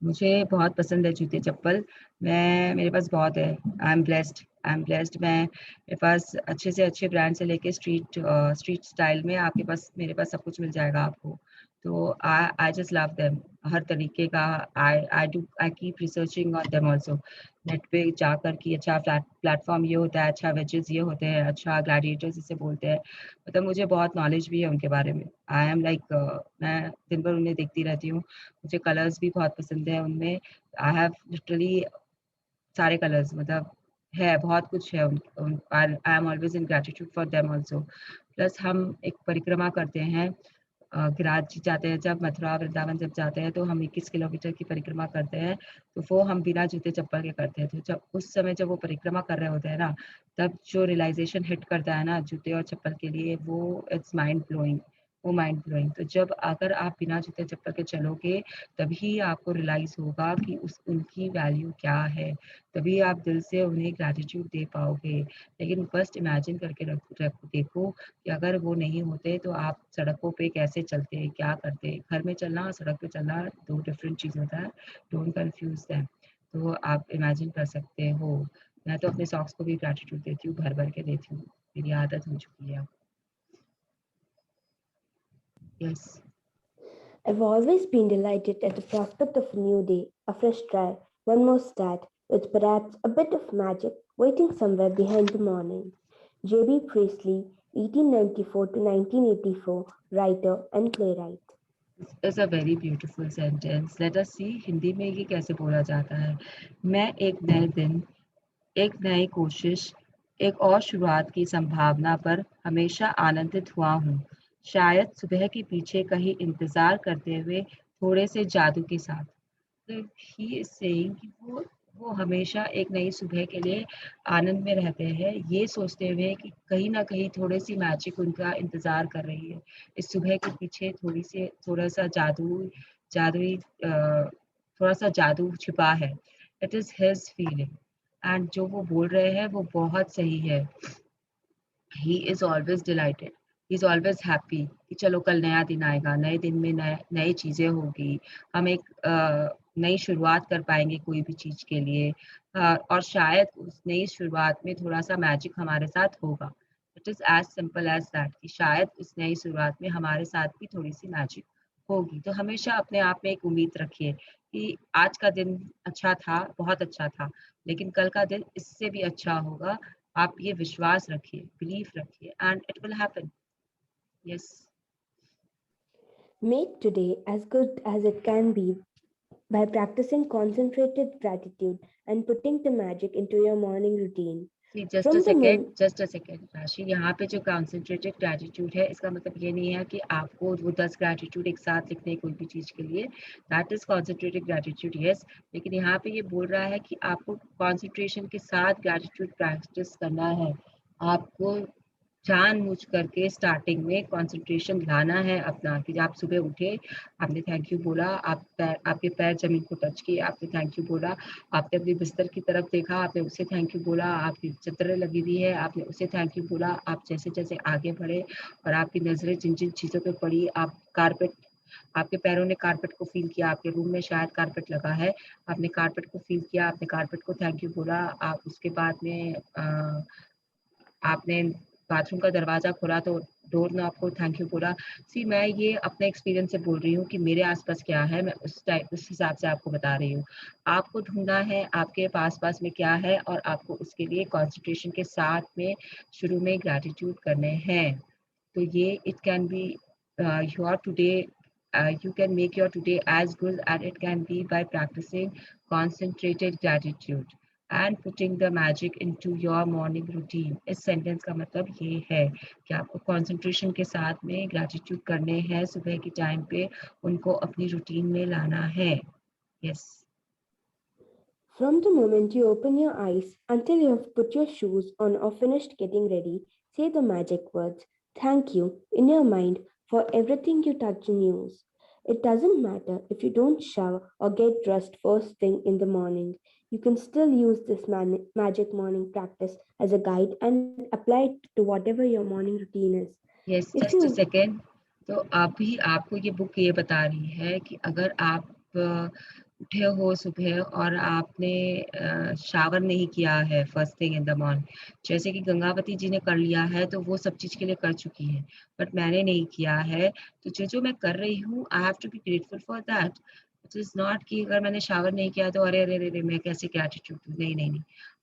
मुझे बहुत पसंद है जूते-चप्पल। मेरे पास बहुत है। आई एम ब्लेस्ड। मेरे पास अच्छे से अच्छे ब्रांड से लेके स्ट्रीट स्टाइल में आपके पास, मेरे पास सब कुछ मिल जाएगा आपको। तो आई जस्ट लव देम। हर तरीके का I keep researching on them also. Net पे जाकर कि अच्छा प्लेटफ़ॉर्म ये होता है, अच्छा वेजेस ये होते हैं, अच्छा ग्लैडिएटर्स इसे बोलते हैं। मतलब मुझे बहुत नॉलेज भी है उनके बारे में। आई एम लाइक मैं दिन भर उन्हें देखती रहती हूँ। मुझे कलर्स भी बहुत पसंद है उनमें। आई हैव लिटरली सारे कलर्स, मतलब है, बहुत कुछ है आई am always in gratitude for them also. Plus हम एक परिक्रमा करते हैं, गिरिराज जी जाते हैं जब मथुरा वृंदावन जब जाते हैं, तो हम 21 किलोमीटर की परिक्रमा करते हैं। तो वो हम बिना जूते चप्पल के करते हैं। तो जब उस समय जब वो परिक्रमा कर रहे होते हैं ना, तब जो रियलाइज़ेशन हिट करता है ना जूते और चप्पल के लिए, वो इट्स माइंड ब्लोइंग, वो माइंड ब्लोइंग। तो जब अगर आप बिना जूते चप्पल के चलोगे, तभी आपको रियलाइज़ होगा कि उस उनकी वैल्यू क्या है। तभी आप दिल से उन्हें ग्रैटिट्यूड दे पाओगे। लेकिन बस इमेजिन करके रख रख देखो कि अगर वो नहीं होते तो आप सड़कों पे कैसे चलते, क्या करते? घर में चलना और सड़क पे चलना 2 डिफरेंट चीज़ होता है। Don't confuse them. तो आप इमेजिन कर सकते हो। मैं तो अपने सॉक्स को भी ग्रैटिट्यूड देती हूँ, भर-भर के देती हूँ। मेरी आदत हो चुकी है अब। Yes. I've always been delighted at the prospect of a new day, a fresh try, one more start, with perhaps a bit of magic waiting somewhere behind the morning. J.B. Priestley, 1894 to 1984, writer and playwright. Is a very beautiful sentence. Let us see Hindi में ये कैसे बोला जाता है। मैं एक नए दिन, एक नई कोशिश, एक और शुरुआत की संभावना पर हमेशा आनंदित हुआ हूँ। शायद सुबह के पीछे कहीं इंतज़ार करते हुए थोड़े से जादू के साथ। तो ही इज़ सेइंग कि वो हमेशा एक नई सुबह के लिए आनंद में रहते हैं, ये सोचते हुए कि कहीं न कहीं थोड़ी-सी मैजिक उनका इंतज़ार कर रही है। इस सुबह के पीछे थोड़ा-सा जादुई थोड़ा-सा जादू छिपा है। It is his feeling and जो वो बोल रहे हैं वो बहुत सही है। He is always dilated, he is always happy कि चलो कल नया दिन आएगा, नए दिन में नए नई चीज़ें होगी। हम एक नई शुरुआत कर पाएँगे कोई भी चीज़ के लिए और शायद उस नई शुरुआत में थोड़ा-सा मैजिक हमारे साथ होगा। It is as simple as that कि शायद उस नई शुरुआत में हमारे साथ भी थोड़ी-सी मैजिक होगी। तो हमेशा अपने आप में एक उम्मीद रखिए कि आज का दिन अच्छा था, बहुत अच्छा था, लेकिन कल का दिन इससे भी अच्छा होगा। आप ये विश्वास रखिए, बिलीफ रखिए and it will happen. Yes. Make today as good as it can be by practicing concentrated gratitude and putting the magic into your morning routine. जी, From the moment just a second Rashi, यहाँ पे जो concentrated gratitude है, इसका मतलब ये नहीं है कि आपको वो 10 ग्रैटिट्यूड एक साथ लिखने हैं कोई भी चीज़ के लिए, that is concentrated gratitude yes, लेकिन यहाँ पे ये बोल रहा है कि आपको कॉन्सन्ट्रेशन के साथ ग्रैटिट्यूड प्रैक्टिस करना है। आपको जानबूझ करके स्टार्टिंग में कंसंट्रेशन लाना है अपना कि आप सुबह उठे, आपने थैंक यू बोला, आपके पैर ज़मीन को टच किए, आपने थैंक यू बोला, आपने अपने बिस्तर की तरफ देखा, आपने उसे थैंक यू बोला, आपकी चद्दरें लगी हुई है, आपने उसे थैंक यू बोला, आप जैसे-जैसे आगे बढ़े और आपकी नज़रें जिन-जिन चीज़ों पे पड़ी, आपके पैरों ने कारपेट को फ़ील किया, आपके रूम में शायद कारपेट लगा है, आपने कारपेट को फ़ील किया, आपने कारपेट को थैंक यू बोला, आप उसके बाद में आपने बाथरूम का दरवाज़ा खोला तो डोर नॉब को थैंक यू बोला। सी मैं ये अपने एक्सपीरियंस से बोल रही हूँ कि मेरे आस-पास क्या है, मैं उस हिसाब से आपको बता रही हूँ। आपको ढूँढना है आपके पास-पास में क्या है और आपको उसके लिए कंसंट्रेशन के साथ में शुरू में ग्रैटिट्यूड करने हैं। तो ये it can be your today you can make your today as good as it can be by practicing concentrated gratitude and putting the magic into your morning routine. इस सेंटेंस का मतलब ये है कि आपको कंसंट्रेशन के साथ में ग्रैटिट्यूड करने हैं सुबह के टाइम पे उनको अपनी रूटीन में लाना है yes From the moment you open your eyes until you have put your shoes on or finished getting ready, say the magic words, thank you, in your mind for everything you touch and use. It doesn't matter if you don't shower or get dressed first thing in the morning. You can still use this magic morning practice as a guide and apply it to whatever your morning routine is. Yes If just a you second तो अभी आपको ये book ये बता रही है कि अगर आप उठे हो सुबह और आपने शावर नहीं किया है first thing in the morning जैसे कि गंगावती जी ने कर लिया है तो वो सब चीज़ के लिए कर चुकी है बट मैंने नहीं किया है तो जो जो मैं कर रही हूँ I have to be grateful for that it is not कि अगर मैंने शावर नहीं किया तो अरे अरे अरे अरे, मैं कैसे ग्रैटिट्यूड दूँ नहीं नहीं नहीं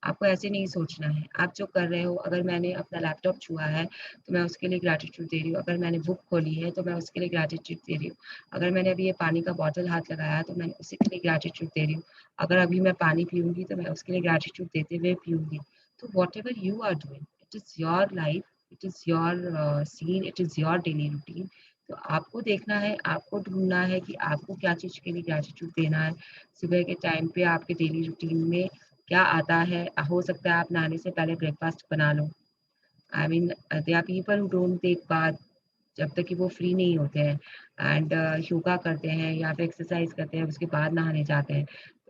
आपको ऐसे नहीं सोचना है आप जो कर रहे हो अगर मैंने अपना लैपटॉप छुआ है तो मैं उसके लिए ग्रैटिट्यूड दे रही हूँ। अगर मैंने बुक खोली है तो मैं उसके लिए ग्रैटिट्यूड दे रही हूँ। अगर मैंने अभी ये पानी का बॉटल हाथ लगाया है तो मैं उसी के लिए ग्रैटिट्यूड दे रही हूँ। अगर अभी मैं पानी पीऊँगी तो मैं उसके लिए ग्रैटिट्यूड देते हुए पीऊँगी। तो whatever you are doing, it is your life, it is your scene, it is your daily routine. तो आपको देखना है, आपको ढूँढना है कि आपको क्या चीज़ के लिए ग्रैटिट्यूड देना है। सुबह के टाइम पे आपके डेली रूटीन में क्या आता है? हो सकता है आप नहाने से पहले ब्रेकफ़ास्ट बना लो। I mean there are people who don't take bath जब तक कि वो फ्री नहीं होते हैं एंड योगा करते हैं या फिर एक्सरसाइज करते हैं उसके बाद नहाने जाते हैं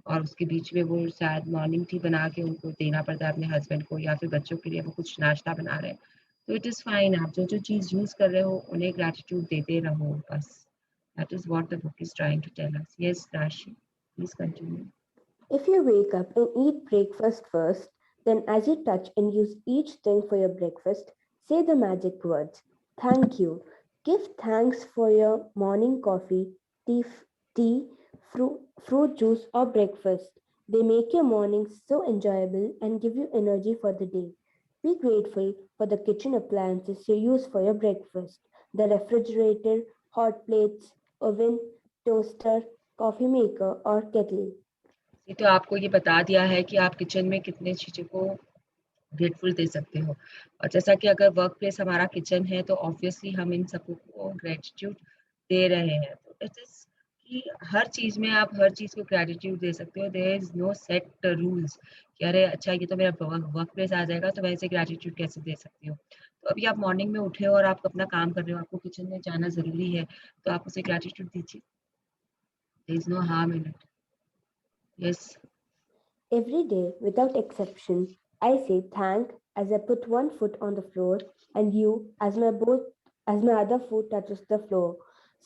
और उसके बीच में वो शायद मॉर्निंग टी बना के उनको देना पड़ता है अपने हस्बैंड को या फिर बच्चों के लिए वो कुछ नाश्ता बना रहे हैं तो इट इज़ फाइन आप जो जो चीज़ यूज़ कर रहे हो उन्हें ग्रैटिट्यूड देते रहो बस that is what the book is trying to tell us yes Rashi please continue If you wake up and eat breakfast first, then as you touch and use each thing for your breakfast, say the magic words. Thank you. Give thanks for your morning coffee, tea, fruit juice, or breakfast. They make your mornings so enjoyable and give you energy for the day. Be grateful for the kitchen appliances you use for your breakfast, the refrigerator, hot plates, oven, toaster, coffee maker, or kettle. ये तो आपको ये बता दिया है कि आप kitchen में कितने चीज़ों को ग्रेटफुल दे सकते हो और जैसा कि अगर वर्क प्लेस हमारा किचन है तो ऑब्वियसली हम इन सबको को ग्रेटिट्यूड दे रहे हैं तो इट इज कि हर चीज़ में आप हर चीज़ को ग्रेटिट्यूड दे सकते हो there is no set rules कि अरे अच्छा ये तो मेरा वर्क प्लेस आ जाएगा तो मैं इसे ग्रेटिट्यूड कैसे दे सकती हूँ तो अभी आप मॉर्निंग में उठे हो और आप अपना काम कर रहे हो आपको किचन में जाना ज़रूरी है तो आप उसे ग्रेटिट्यूड दीजिए there is no harm in it yes Every day, without exception, I say thank as I put one foot on the floor and you as my other foot touches the floor.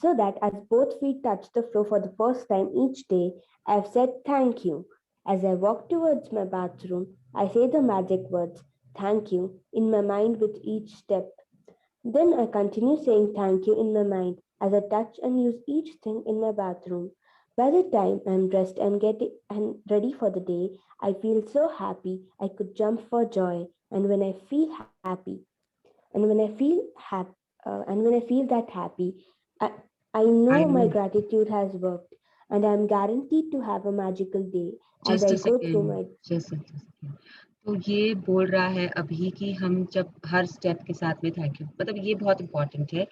so that as both feet touch the floor for the first time each day, I've said thank you. As I walk towards my bathroom, I say the magic words, thank you, in my mind with each step. Then I continue saying thank you in my mind as I touch and use each thing in my bathroom. By the time I'm dressed and ready for the day, I feel so happy I could jump for joy. And when I feel happy, and when I feel happy, and when I feel that happy, I, I I know my know. gratitude has worked, and I'm guaranteed to have a magical day as just I a go through second, my. Just a second. तो ये बोल रहा है अभी कि हम जब हर step के साथ में थैंक यू, मतलब ये बहुत इंपॉर्टेंट है।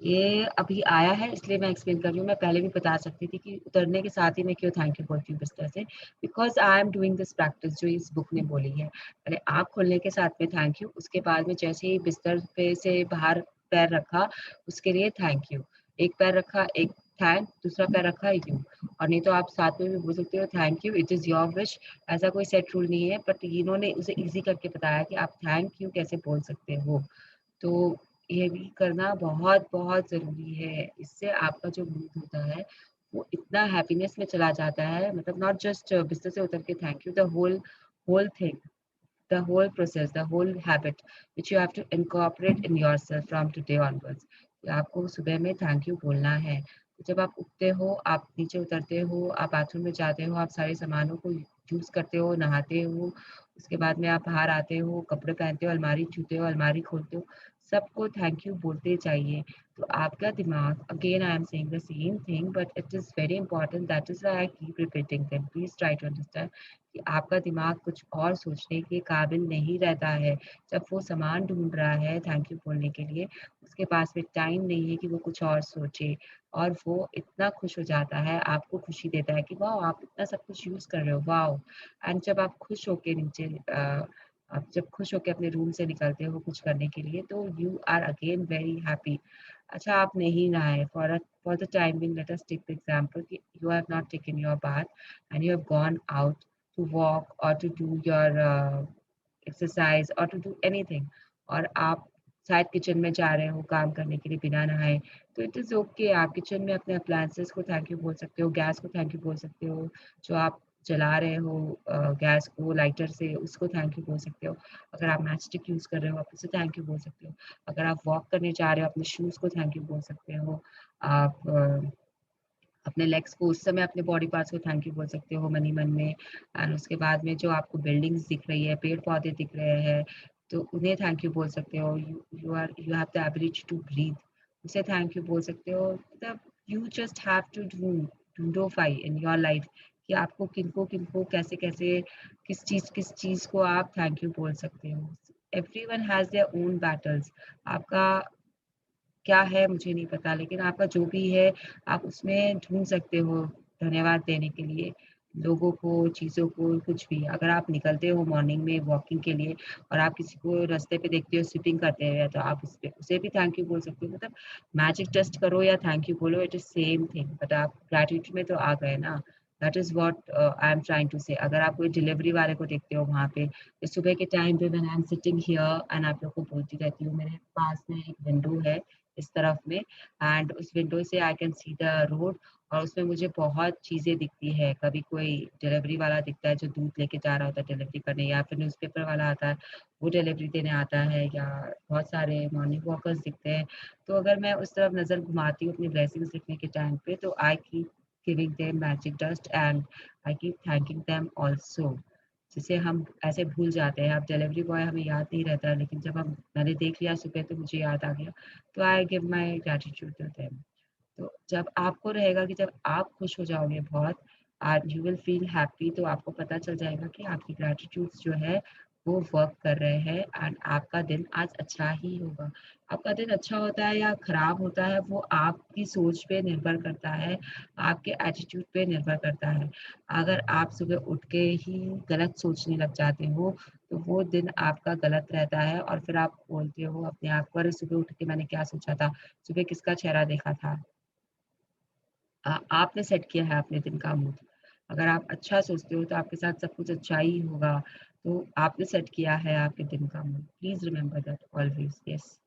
ये अभी आया है इसलिए मैं एक्सप्लेन कर रही हूँ। मैं पहले भी बता सकती थी कि उतरने के साथ ही मैं क्यों थैंक यू बोलती हूँ बिस्तर से, because I am doing this practice जो इस बुक ने बोली है। पहले आँख खोलने के साथ में थैंक यू, उसके बाद में जैसे ही बिस्तर पे से बाहर पैर रखा उसके लिए थैंक यू। एक पैर रखा, एक थैंक, दूसरा पैर रखा यू। और नहीं तो आप साथ में भी बोल सकते हो thank you, it is your wish. ऐसा कोई सेट रूल नहीं है, बट इन्होंने उसे ईज़ी करके बताया कि आप थैंक यू कैसे बोल सकते हो। तो ये भी करना बहुत-बहुत ज़रूरी है। इससे आपका जो मूड होता है, वो इतना हैप्पीनेस में चला जाता है, मतलब नॉट जस्ट बिस्तर से उतर के thank you, the whole whole thing, the whole process, the whole habit which you have to incorporate in yourself from today onwards. कि आपको सुबह में थैंक यू बोलना है। तो जब आप उठते हो, आप नीचे उतरते हो, आप बाथरूम में जाते हो, आप सारे सामानों को यूज़ करते हो, नहाते हो, उसके बाद में आप बाहर आते हो, कपड़े पहनते हो, अलमारी छूते हो, अलमारी खोलते हो, सबको थैंक यू बोलते जाइए। तो आपका दिमाग, again I am saying the same thing but it is very important, that is why I keep repeating them. Please try to understand कि आपका दिमाग कुछ और सोचने के काबिल नहीं रहता है। जब वो सामान ढूँढ रहा है थैंक यू बोलने के लिए, उसके पास में टाइम नहीं है कि वो कुछ और सोचे, और वो इतना खुश हो जाता है, आपको खुशी देता है कि वाओ! आप इतना सब कुछ यूज़ कर रहे हो, वाओ! एंड जब आप खुश होके आप जब खुश होके अपने रूम से निकलते हो कुछ करने के लिए, तो you are again very happy. अच्छा, आप नहीं नहाए for the time being, let us take the example कि you have not taken your bath and you have gone out to walk or to do your exercise or to do anything, और आप शायद kitchen में जा रहे हो काम करने के लिए बिना नहाए, तो इट इज़ ओके। आप किचन में अपने अप्लायंसेस को थैंक यू बोल सकते हो, गैस को थैंक यू बोल सकते हो, जो आप जला रहे हो गैस को लाइटर से, उसको थैंक यू बोल सकते हो। अगर आप मैच स्टिक यूज़ कर रहे हो, आप उसे थैंक यू बोल सकते हो। अगर आप वॉक करने जा रहे हो, अपने शूज़ को थैंक यू बोल सकते हो। आप अपने लेग्स को, उस समय अपने बॉडी पार्ट्स को थैंक यू बोल सकते हो मन ही मन में। एंड उसके बाद में जो आपको बिल्डिंग्स दिख रही है, पेड़-पौधे दिख रहे हैं, तो उन्हें थैंक यू बोल सकते हो। You have the ability to breathe, उसे थैंक यू बोल सकते हो। मतलब यू जस्ट हैव टू ढूंढोफाई इन योर लाइफ कि आपको किनको-किनको, कैसे-कैसे, किस चीज़ को आप थैंक यू बोल सकते हो। Everyone has their own battles. आपका क्या है मुझे नहीं पता, लेकिन आपका जो भी है आप उसमें ढूँढ सकते हो धन्यवाद देने के लिए, लोगों को, चीज़ों को, कुछ भी। अगर आप निकलते हो मॉर्निंग में वॉकिंग के लिए और आप किसी को रास्ते पे देखते हो स्वीपिंग करते हुए, तो आप उसे भी थैंक यू बोल सकते हो। मतलब मैजिक डस्ट करो या थैंक यू बोलो, it is same thing, but आप ग्रैटिट्यूड में तो आ गए ना। That is what I am trying to say. अगर आप कोई डिलीवरी वाले को देखते हो वहाँ पे, तो सुबह के टाइम पे when I am sitting here and आप लोगों को बोलती रहती हूँ, मेरे पास में एक विंडो है इस तरफ में, एंड उस विंडो से I can see the road, और उसमें मुझे बहुत चीज़ें दिखती है। कभी कोई डिलीवरी वाला दिखता है जो दूध लेके जा रहा होता है डिलीवरी करने, या फिर न्यूज़पेपर वाला आता है, वो डिलीवरी देने आता है, या बहुत सारे मॉर्निंग वॉकर्स दिखते हैं। तो अगर मैं उस तरफ नज़र घुमाती हूँ अपनी ब्लेसिंग्स लिखने के टाइम पे, तो I keep giving them magic dust and I keep thanking them also. जिसे हम ऐसे भूल जाते हैं। अब डिलीवरी बॉय हमें याद नहीं रहता है, लेकिन जब हम मैंने देख लिया सुबह तो मुझे याद आ गया, तो I give my gratitude to them. तो जब आपको रहेगा कि जब आप खुश हो जाओगे बहुत, and you will feel happy, तो आपको पता चल जाएगा कि आपकी ग्रैटिट्यूड्स जो है वो वर्क कर रहे हैं, एंड आपका दिन आज अच्छा ही होगा। आपका दिन अच्छा होता है या खराब होता है, वो आपकी सोच पे निर्भर करता है, आपके एटीट्यूड पे निर्भर करता है। अगर आप सुबह उठ के ही गलत सोचने लग जाते हो, तो वो दिन आपका गलत रहता है, और फिर आप बोलते हो अपने आप को, अरे सुबह उठ के मैंने क्या सोचा था, सुबह किसका चेहरा देखा था। आपने सेट किया है अपने दिन का मूड। अगर आप अच्छा सोचते हो तो आपके साथ सब कुछ अच्छा ही होगा। तो आपने सेट किया है आपके दिन का mood. Please remember that always. Yes.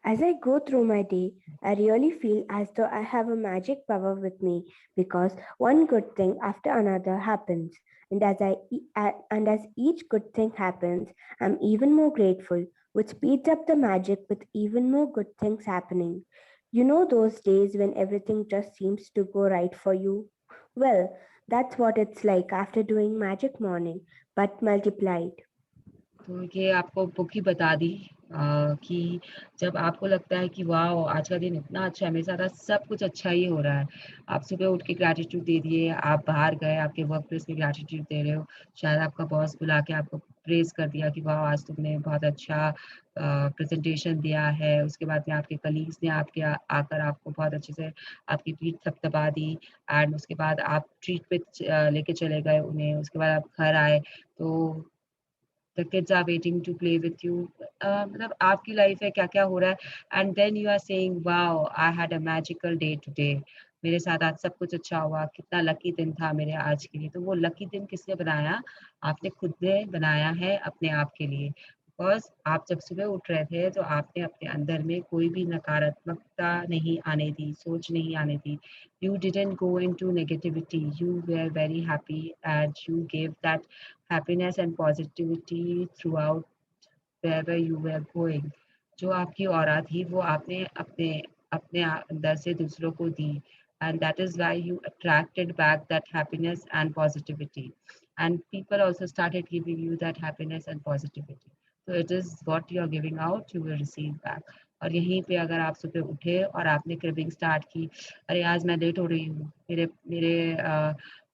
As I go through my day, I really feel as though I have a magic power with me because one good thing after another happens. And as each good thing happens, I'm even more grateful, which speeds up the magic with even more good things happening. You know those days when everything just seems to go right for you? Well, that's what it's like after doing Magic Morning, but multiplied. तो ये आपको book ही बता दी कि जब आपको लगता है कि वाओ आज का दिन इतना अच्छा है, मेरे साथ आज सब कुछ अच्छा ही हो रहा है। आप सुबह उठ के ग्रैटिट्यूड दे दिए, आप बाहर गए, आपके वर्क प्लेस में ग्रैटिट्यूड दे रहे हो। शायद आपका बॉस बुला के आपको प्रेज़ कर दिया कि वाओ आज तुमने बहुत अच्छा प्रेज़ेंटेशन दिया है। उसके बाद में आपके कलीग्स ने आपके आकर आपको बहुत अच्छे से आपकी पीठ थपथपा दी एंड उसके बाद आप ट्रीट पे लेके चले गए उन्हें। उसके बाद आप घर आए तो the kids are waiting to play with you मतलब आपकी लाइफ में क्या-क्या हो रहा है and then you are saying wow I had a magical day today मेरे साथ आज सब कुछ अच्छा हुआ कितना लकी दिन था मेरे आज के लिए तो वो लकी दिन किसने बनाया आपने खुद ने बनाया है अपने आप के लिए बिकॉज आप जब सुबह उठ रहे थे तो आपने अपने अंदर में कोई भी नकारात्मकता नहीं आने दी सोच नहीं आने दी you didn't go into negativity you were very happy and you gave that happiness and positivity throughout wherever you were going जो आपकी औरा थी वो आपने अपने अपने अंदर से दूसरों को दी and that is why you attracted back that happiness and positivity and people also started giving you that happiness and positivity so it is what you are giving out you will receive back और यहीं पे अगर आप सुबह उठे और आपने cribbing start की अरे आज मैं लेट हो रही हूँ मेरे मेरे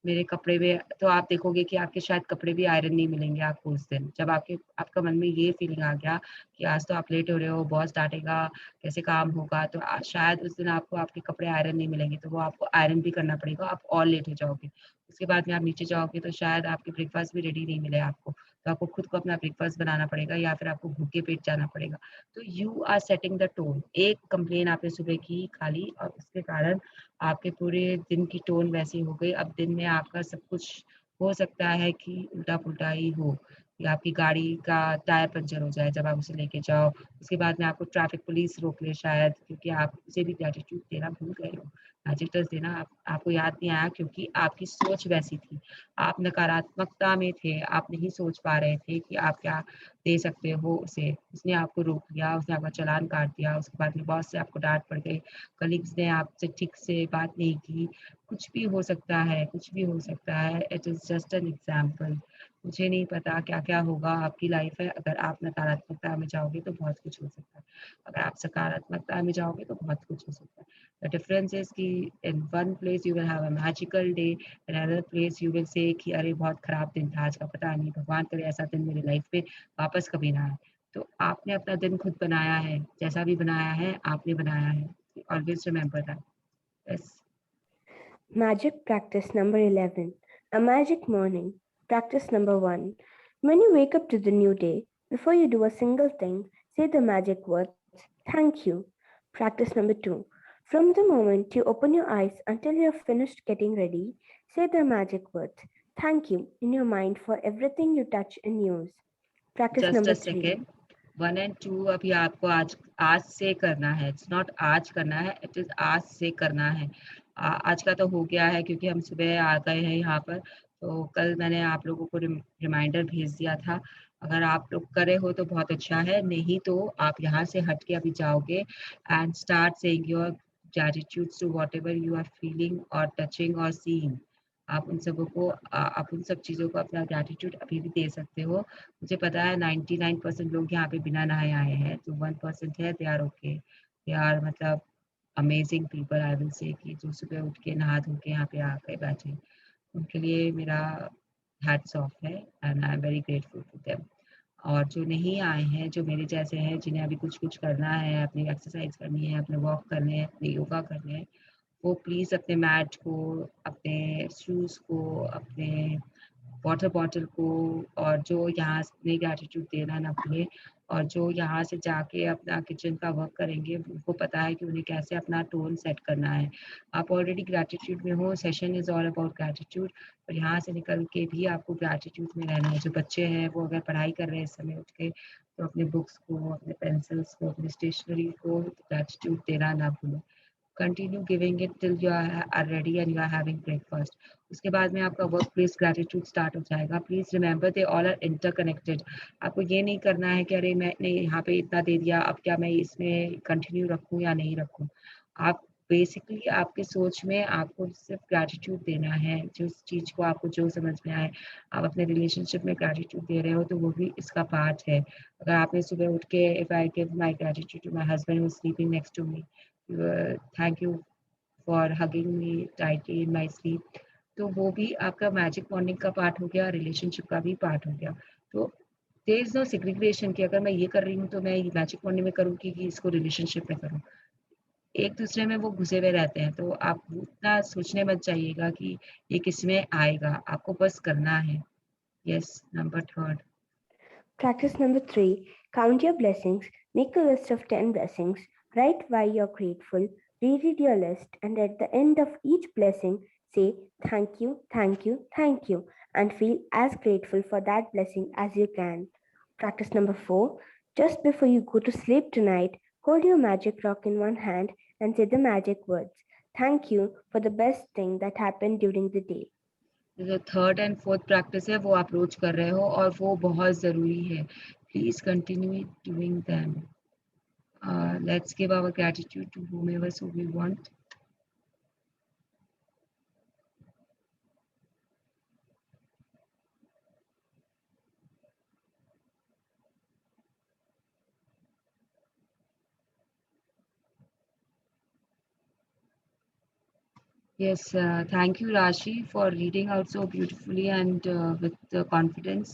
मेरे कपड़े में तो आप देखोगे कि आपके शायद कपड़े भी आयरन नहीं मिलेंगे आपको उस दिन जब आपका मन में ये फीलिंग आ गया कि आज तो आप लेट हो रहे हो बॉस डांटेगा कैसे काम होगा तो शायद उस दिन आपको आपके कपड़े आयरन नहीं मिलेंगे तो वो आपको आयरन भी करना पड़ेगा आप और लेट हो जाओगे उसके बाद में आप नीचे जाओगे तो शायद आपके ब्रेकफास्ट भी रेडी नहीं मिले आपको तो आपको खुद को अपना ब्रेकफास्ट बनाना पड़ेगा या फिर आपको भूखे पेट जाना पड़ेगा तो you are setting the tone एक कंप्लेन आपने सुबह की खाली और उसके कारण आपके पूरे दिन की टोन वैसी हो गई अब दिन में आपका सब कुछ हो सकता है कि उल्टा पुल्टा ही हो या आपकी गाड़ी का टायर पंचर हो जाए जब आप उसे लेके जाओ उसके बाद में आपको ट्रैफिक पुलिस रोक ले शायद क्योंकि आप उसे भी ग्रेटिट्यूड देना भूल गए हो एडजेक्टिव्स देना आपको याद नहीं आया क्योंकि आपकी सोच वैसी थी आप नकारात्मकता में थे आप नहीं सोच पा रहे थे कि आप क्या दे सकते हो उसे उसने आपको रोक लिया उसने आपका चालान काट दिया उसके बाद में बॉस से आपको डांट पड़ गई कलीग्स ने आपसे ठीक से बात नहीं की कुछ भी हो सकता है कुछ भी हो सकता है it is just an example मुझे नहीं पता क्या-क्या होगा आपकी लाइफ में अगर आप नकारात्मकता में जाओगे तो बहुत कुछ हो सकता है। अगर आप सकारात्मकता में जाओगे तो बहुत कुछ हो सकता है। द डिफरेंस इज़ कि in one place you will have a magical day, in another place you will say कि अरे बहुत खराब दिन था आज का पता नहीं भगवान करे ऐसा दिन मेरी लाइफ में वापस कभी ना आए। तो आपने अपना दिन खुद बनाया है, जैसा भी बनाया है आपने बनाया है। Always remember that. Yes. Magic practice number 11. A magic morning. Practice number 1. When you wake up to the new day, before you do a single thing, say the magic words, thank you. Practice number 2. From the moment you open your eyes until you're finished getting ready, say the magic words, thank you in your mind for everything you touch and use. Practice just a number 3. Second 1 and 2 अभी आपको आज आज से करना है it's not आज करना है इट इज़ आज से करना है आज का तो हो गया है क्योंकि हम सुबह आ गए हैं यहाँ पर तो कल मैंने आप लोगों को रिमाइंडर भेज दिया था अगर आप लोग करे हो तो बहुत अच्छा है नहीं तो आप यहाँ से हट के अभी जाओगे and start saying your gratitudes to whatever you are feeling और टचिंग और सीइंग आप उन सबों को आप उन सब चीज़ों को अपना ग्रैटिट्यूड अभी भी दे सकते हो मुझे पता है 99% लोग यहाँ पे बिना नहाए आए हैं तो 1% है they are okay they are मतलब amazing people I will say कि जो सुबह उठ के नहा धो के यहाँ पे आके बैठे उनके लिए मेरा हैट्स ऑफ है and I am very grateful to them और जो नहीं आए हैं जो मेरे जैसे हैं जिन्हें अभी कुछ कुछ करना है अपनी एक्सरसाइज करनी है अपने वॉक करने हैं अपने योगा करने हैं वो प्लीज़ अपने मैट को अपने शूज़ को अपने वाटर बॉटल को और जो यहाँ से ग्रैटिट्यूड देना ना भूलें और जो यहाँ से जाके अपना किचन का वर्क करेंगे उनको पता है कि उन्हें कैसे अपना टोन सेट करना है आप ऑलरेडी ग्रैटिट्यूड में हो session is all about gratitude और यहाँ से निकल के भी आपको ग्रैटिट्यूड में रहना है जो बच्चे हैं वो अगर पढ़ाई कर रहे हैं इस समय उठ के तो अपने बुक्स को, अपने पेंसिल्स को, अपनी स्टेशनरी को ग्रेटिट्यूड देना ना भूलें। Continue giving it till you are ready and you are having breakfast. उसके बाद में आपका वर्क प्लेस ग्रेटिट्यूड स्टार्ट हो जाएगा। Please remember they all are interconnected. आपको ये नहीं करना है कि अरे मैंने यहाँ पे इतना दे दिया, अब क्या मैं इसमें कंटिन्यू रखूँ या नहीं रखूँ। आप बेसिकली आपके सोच में आपको सिर्फ ग्रेटिट्यूड देना है, जिस चीज़ को आपको जो समझ में आए। आप अपने रिलेशनशिप में ग्रेटिट्यूड दे रहे हो तो वो भी इसका पार्ट है। अगर आपने सुबह उठ के if I give my gratitude to my husband who is sleeping next to me, thank you for hugging me tightly in my sleep, तो वो भी आपका मैजिक बॉन्डिंग का पार्ट हो गया, रिलेशनशिप का भी पार्ट हो गया। तो देयर इज नो सेग्रीगेशन कि अगर मैं ये कर रही हूँ तो मैं मैजिक बॉन्डिंग में करूँ कि इसको रिलेशनशिप में करूँ। एक दूसरे में वो घुसे हुए रहते हैं, तो आप उतना सोचने मत जाइएगा कि ये किसमें आएगा, आपको बस करना है। Yes, number 3। Practice number 3. Count your blessings. Make a list of 10 blessings. Write why you're grateful. Reread your list, and at the end of each blessing, say thank you, thank you, thank you, and feel as grateful for that blessing as you can. Practice number 4. Just before you go to sleep tonight, hold your magic rock in one hand and say the magic words. Thank you for the best thing that happened during the day. जो 3rd and 4th practice है वो आप रोज कर रहे हो और वो बहुत ज़रूरी है। Please continue doing them. Let's give our gratitude to whomever who we want. Yes, thank you, Rashi, for reading out so beautifully and with confidence.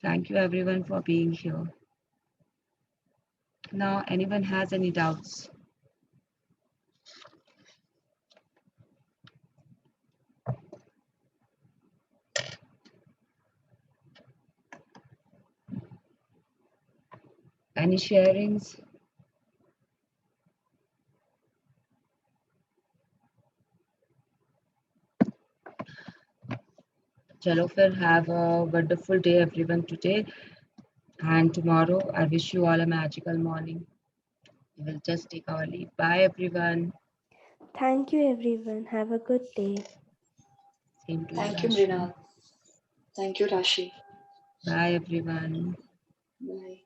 Thank you, everyone, for being here. Now, anyone has any doubts? Any sharings? Chalo, फिर have a wonderful day, everyone, today. And tomorrow, I wish you all a magical morning. We will just take our leave. Bye, everyone. Thank you, everyone. Have a good day. Same to Thank you, Rashi. Mrinal. Thank you, Rashi. Bye, everyone. Bye.